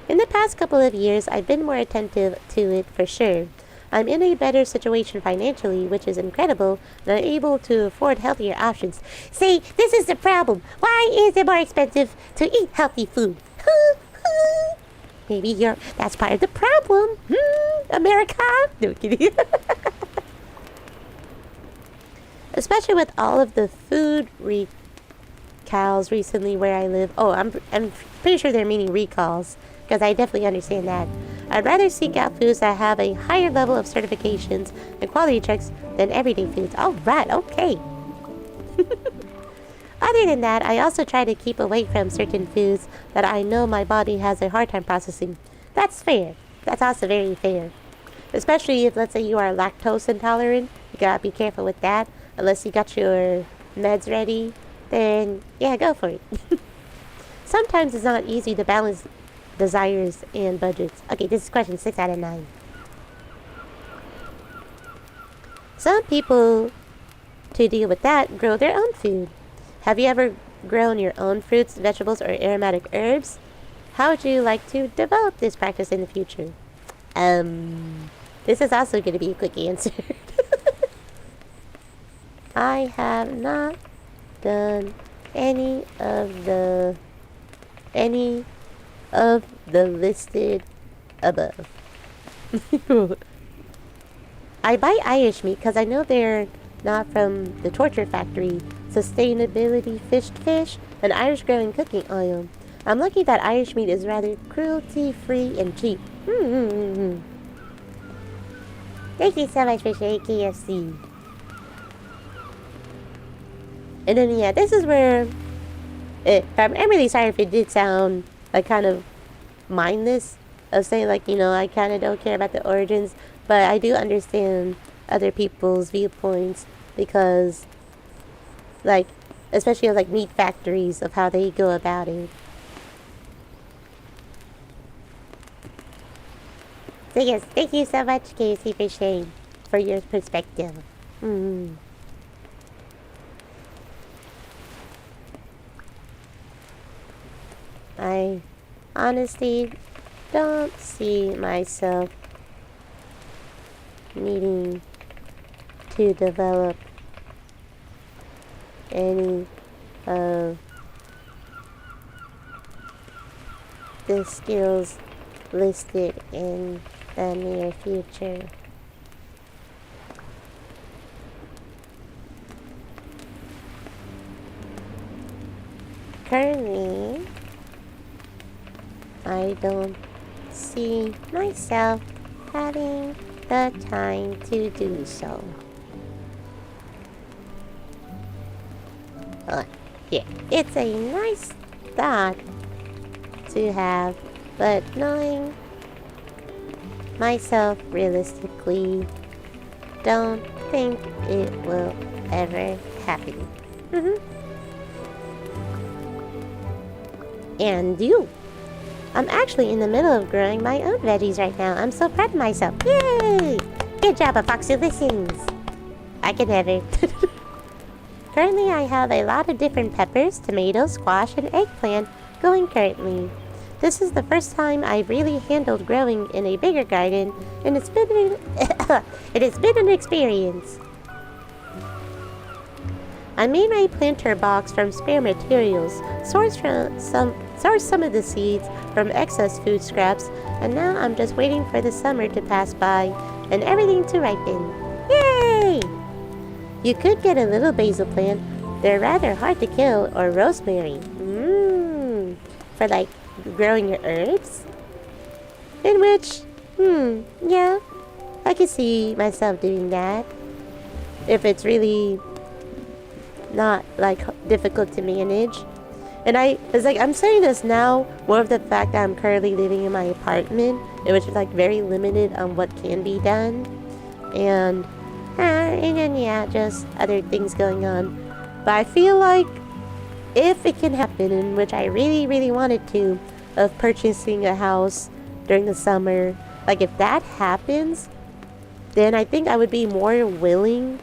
In the past couple of years, I've been more attentive to it for sure. I'm in a better situation financially, which is incredible, and I'm able to afford healthier options. See, this is the problem. Why is it more expensive to eat healthy food? Maybe that's part of the problem. America? No kidding. Especially with all of the food recalls recently where I live. Oh, I'm pretty sure they're meaning recalls, because I definitely understand that. I'd rather seek out foods that have a higher level of certifications and quality checks than everyday foods. Alright, okay. Other than that, I also try to keep away from certain foods that I know my body has a hard time processing. That's fair. That's also very fair. Especially if, let's say, you are lactose intolerant. You gotta be careful with that. Unless you got your meds ready, then yeah, go for it. Sometimes it's not easy to balance desires and budgets. Okay, this is question 6 out of 9. Some people, to deal with that, grow their own food. Have you ever grown your own fruits, vegetables, or aromatic herbs? How would you like to develop this practice in the future? This is also going to be a quick answer. I have not done any of the listed above. I buy Irish meat because I know they're not from the torture factory. Sustainability fished fish and Irish growing cooking oil. I'm lucky that Irish meat is rather cruelty-free and cheap. Thank you so much for sharing, KFC. And then, yeah, this is where... I'm really sorry if it did sound, like, kind of mindless. Of saying, like, you know, I kind of don't care about the origins. But I do understand other people's viewpoints. Because, like, especially of, like, meat factories, of how they go about it. So, yes, thank you so much, Casey, for sharing, for your perspective. I honestly don't see myself needing to develop any of the skills listed in the near future. Currently, I don't see myself having the time to do so. Yeah, it's a nice thought to have, but knowing myself realistically don't think it will ever happen. And you? I'm actually in the middle of growing my own veggies right now. I'm so proud of myself. Yay! Good job, Foxy Listens. I can never. Currently, I have a lot of different peppers, tomatoes, squash, and eggplant going currently. This is the first time I've really handled growing in a bigger garden, and it has been an experience. I made my planter box from spare materials, sourced some of the seeds from excess food scraps, and now I'm just waiting for the summer to pass by and everything to ripen. Yay! You could get a little basil plant. They're rather hard to kill, or rosemary. For like growing your herbs? In which, yeah, I could see myself doing that. If it's really not like difficult to manage. And it's like I'm saying this now more of the fact that I'm currently living in my apartment, which is like very limited on what can be done, and then yeah, just other things going on. But I feel like if it can happen, in which I really, really wanted to, of purchasing a house during the summer, like if that happens, then I think I would be more willing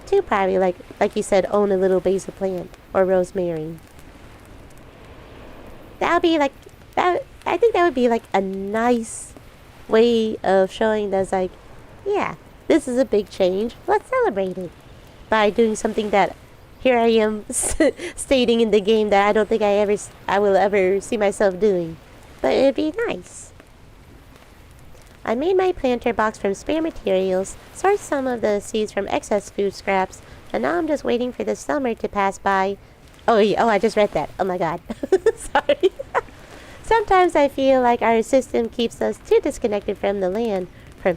to probably like you said, own a little basil plant or rosemary. That would be like that. I think that would be like a nice way of showing that's like, yeah, this is a big change. Let's celebrate it by doing something that here I am stating in the game that I don't think I will ever see myself doing, but it'd be nice. I made my planter box from spare materials, sourced some of the seeds from excess food scraps, and now I'm just waiting for the summer to pass by. Oh, I just read that. Oh my god. Sorry. Sometimes I feel like our system keeps us too disconnected from the land, from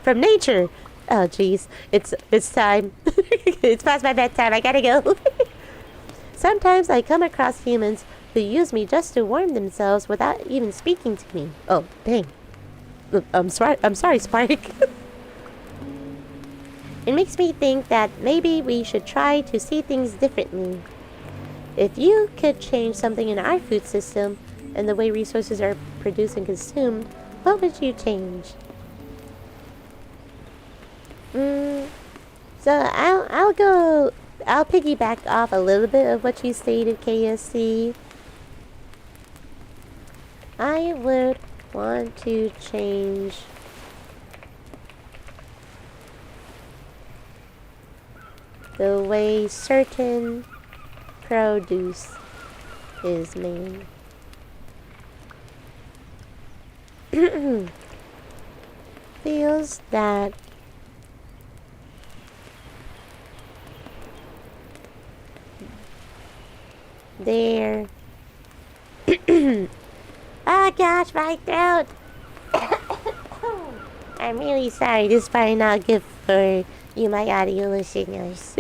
from nature. Oh jeez, it's time. It's past my bedtime. I gotta go. Sometimes I come across humans who use me just to warm themselves without even speaking to me. Oh, dang. I'm sorry, Spike. It makes me think that maybe we should try to see things differently. If you could change something in our food system and the way resources are produced and consumed, what would you change? So I'll piggyback off a little bit of what you stated, KSC. I would want to change the way certain produce is made. Feels that they're oh gosh, my throat. I'm really sorry. This is probably not good for you, my audio listeners.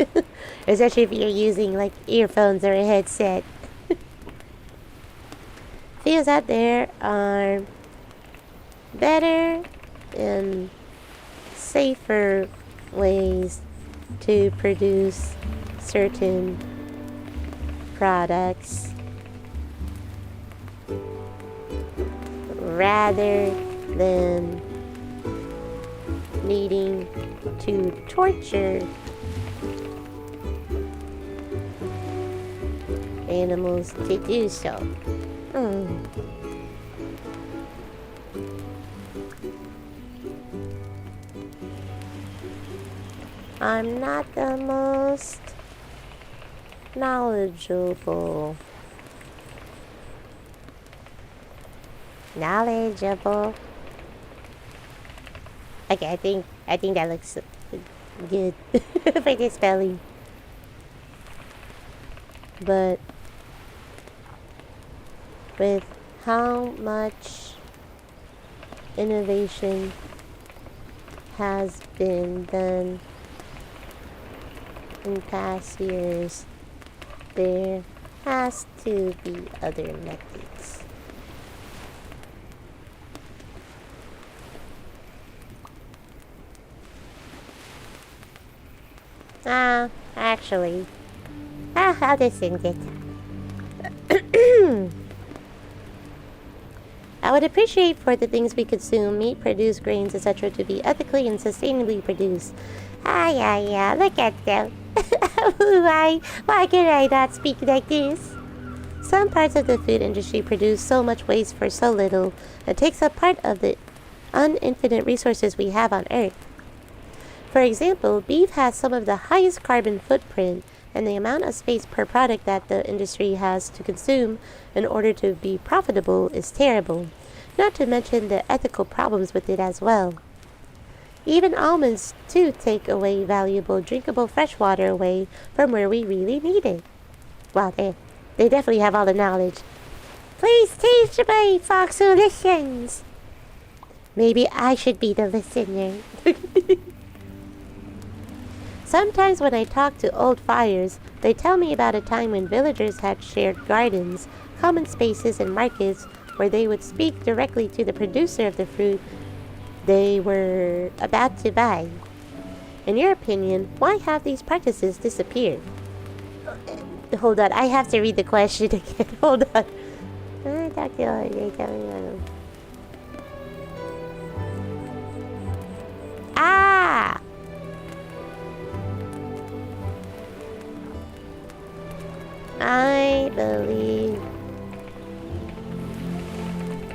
Especially if you're using like earphones or a headset. Feels that there are better and safer ways to produce certain products rather than needing to torture animals to do so. I'm not the most knowledgeable. Okay, I think that looks good for the spelling. But with how much innovation has been done in past years, there has to be other methods. Actually, I'll just send it. I would appreciate for the things we consume, meat, produce, grains, etc., to be ethically and sustainably produced. Yeah, look at them. Why can I not speak like this? Some parts of the food industry produce so much waste for so little. It takes up part of the uninfinite resources we have on Earth. For example, beef has some of the highest carbon footprint, and the amount of space per product that the industry has to consume in order to be profitable is terrible, not to mention the ethical problems with it as well. Even almonds, too, take away valuable drinkable fresh water away from where we really need it. Wow, they definitely have all the knowledge. Please teach me, fox who listens. Maybe I should be the listener. Sometimes when I talk to old fires, they tell me about a time when villagers had shared gardens, common spaces, and markets where they would speak directly to the producer of the fruit they were about to buy. In your opinion, why have these practices disappeared? Hold on, I have to read the question again. Hold on. Ah! I believe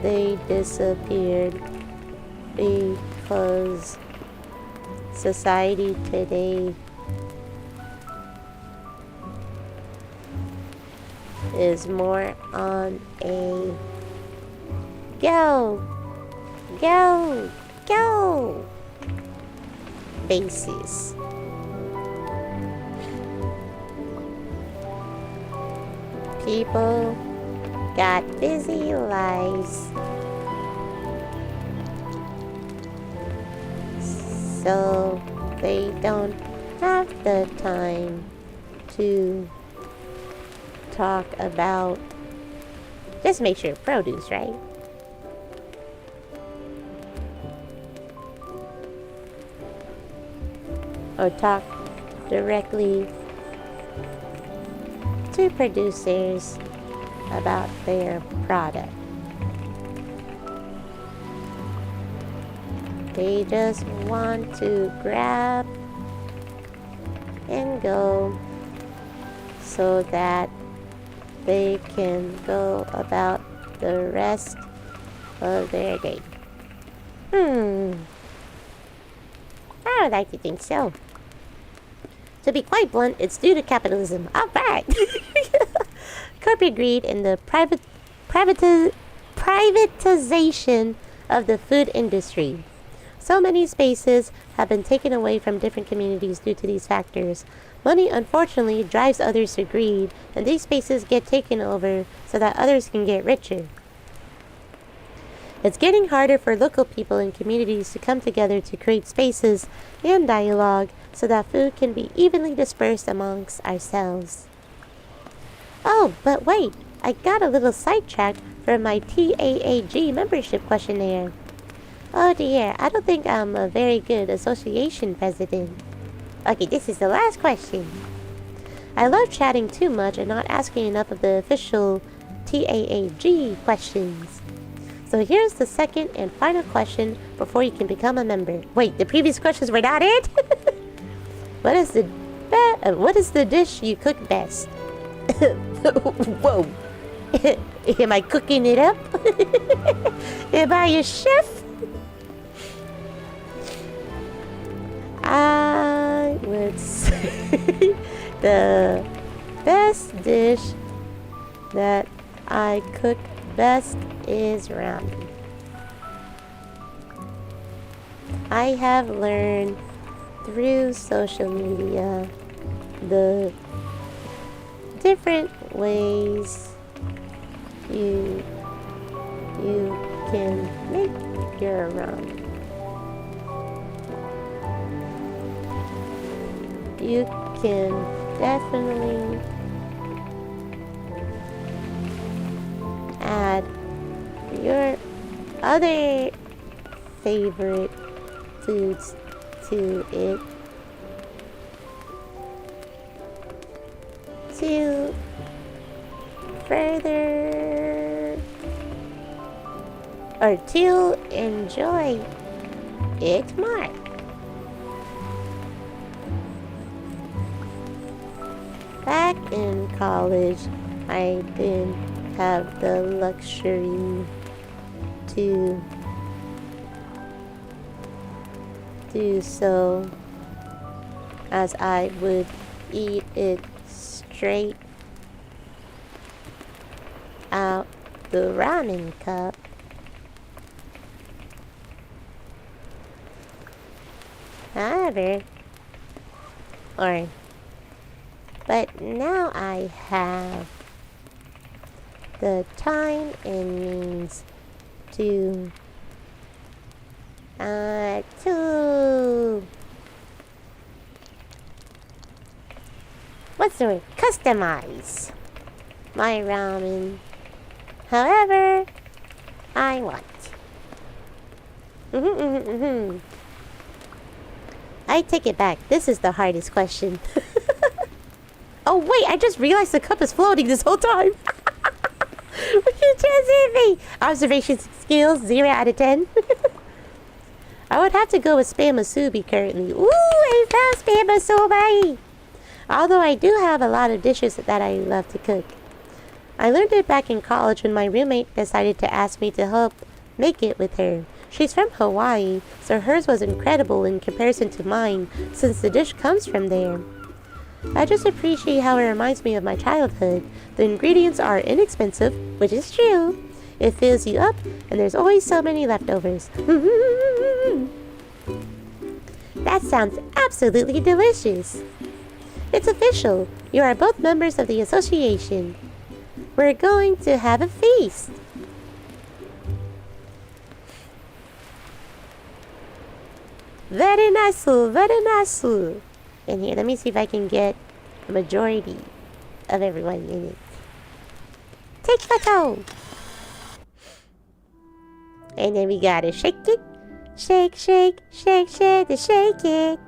they disappeared because society today is more on a go basis. People got busy lives, so they don't have the time to talk about, just make sure produce, right? Or talk directly to producers about their product. They just want to grab and go so that they can go about the rest of their day. I would like to think so. To be quite blunt, it's due to capitalism. All right. Corporate greed and the privatization of the food industry. So many spaces have been taken away from different communities due to these factors. Money, unfortunately, drives others to greed, and these spaces get taken over so that others can get richer. It's getting harder for local people and communities to come together to create spaces and dialogue so that food can be evenly dispersed amongst ourselves. Oh, but wait, I got a little sidetracked from my TAAG membership questionnaire. Oh dear, I don't think I'm a very good association president. Okay, this is the last question. I love chatting too much and not asking enough of the official TAAG questions. So here's the second and final question before you can become a member. Wait, the previous questions were not it? What is the dish you cook best? Whoa. Am I cooking it up? Am I a chef? I would say the best dish that I cook best is ramen. I have learned through social media the different ways you can make your ramen. You can definitely add your other favorite foods to it to further or to enjoy it more. Back in college, I didn't have the luxury to do so, as I would eat it straight out the ramen cup. However, but now I have the time and means to what's the word? Customize my ramen however I want. I take it back. This is the hardest question. Oh wait, I just realized the cup is floating this whole time. What you just me? Observation skills 0 out of 10. I would have to go with spam musubi currently. Ooh, I found spam musubi. Although I do have a lot of dishes that I love to cook. I learned it back in college when my roommate decided to ask me to help make it with her. She's from Hawaii, so hers was incredible in comparison to mine, since the dish comes from there. I just appreciate how it reminds me of my childhood. The ingredients are inexpensive, which is true. It fills you up, and there's always so many leftovers. That sounds absolutely delicious. It's official. You are both members of the association. We're going to have a feast. Very nice, very nice. And here, let me see if I can get a majority of everyone in it. Take photo. And then we gotta shake it. Shake, shake, shake, shake, shake it.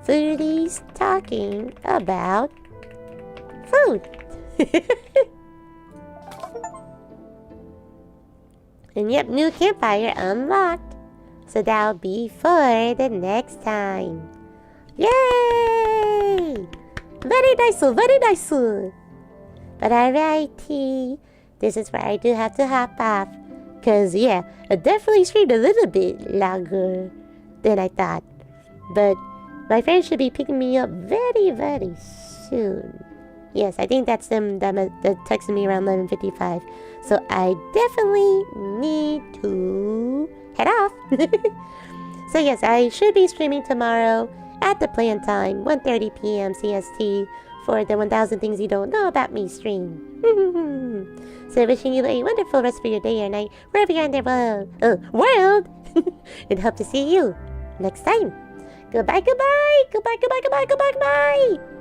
Foodies talking about food. And yep, new campfire unlocked. So that'll be for the next time. Yay! Very nice, very nice. But alrighty, this is where I do have to hop off. Cause yeah, I definitely streamed a little bit longer than I thought. But my friends should be picking me up very, very soon. Yes, I think that's them that texted me around 11:55. So I definitely need to head off. So yes, I should be streaming tomorrow at the planned time, 1:30 p.m. CST, for the 1000 Things You Don't Know About Me stream. So wishing you a wonderful rest of your day or night, wherever you're in the world. And hope to see you next time. Goodbye, goodbye, goodbye, goodbye, goodbye, goodbye, goodbye.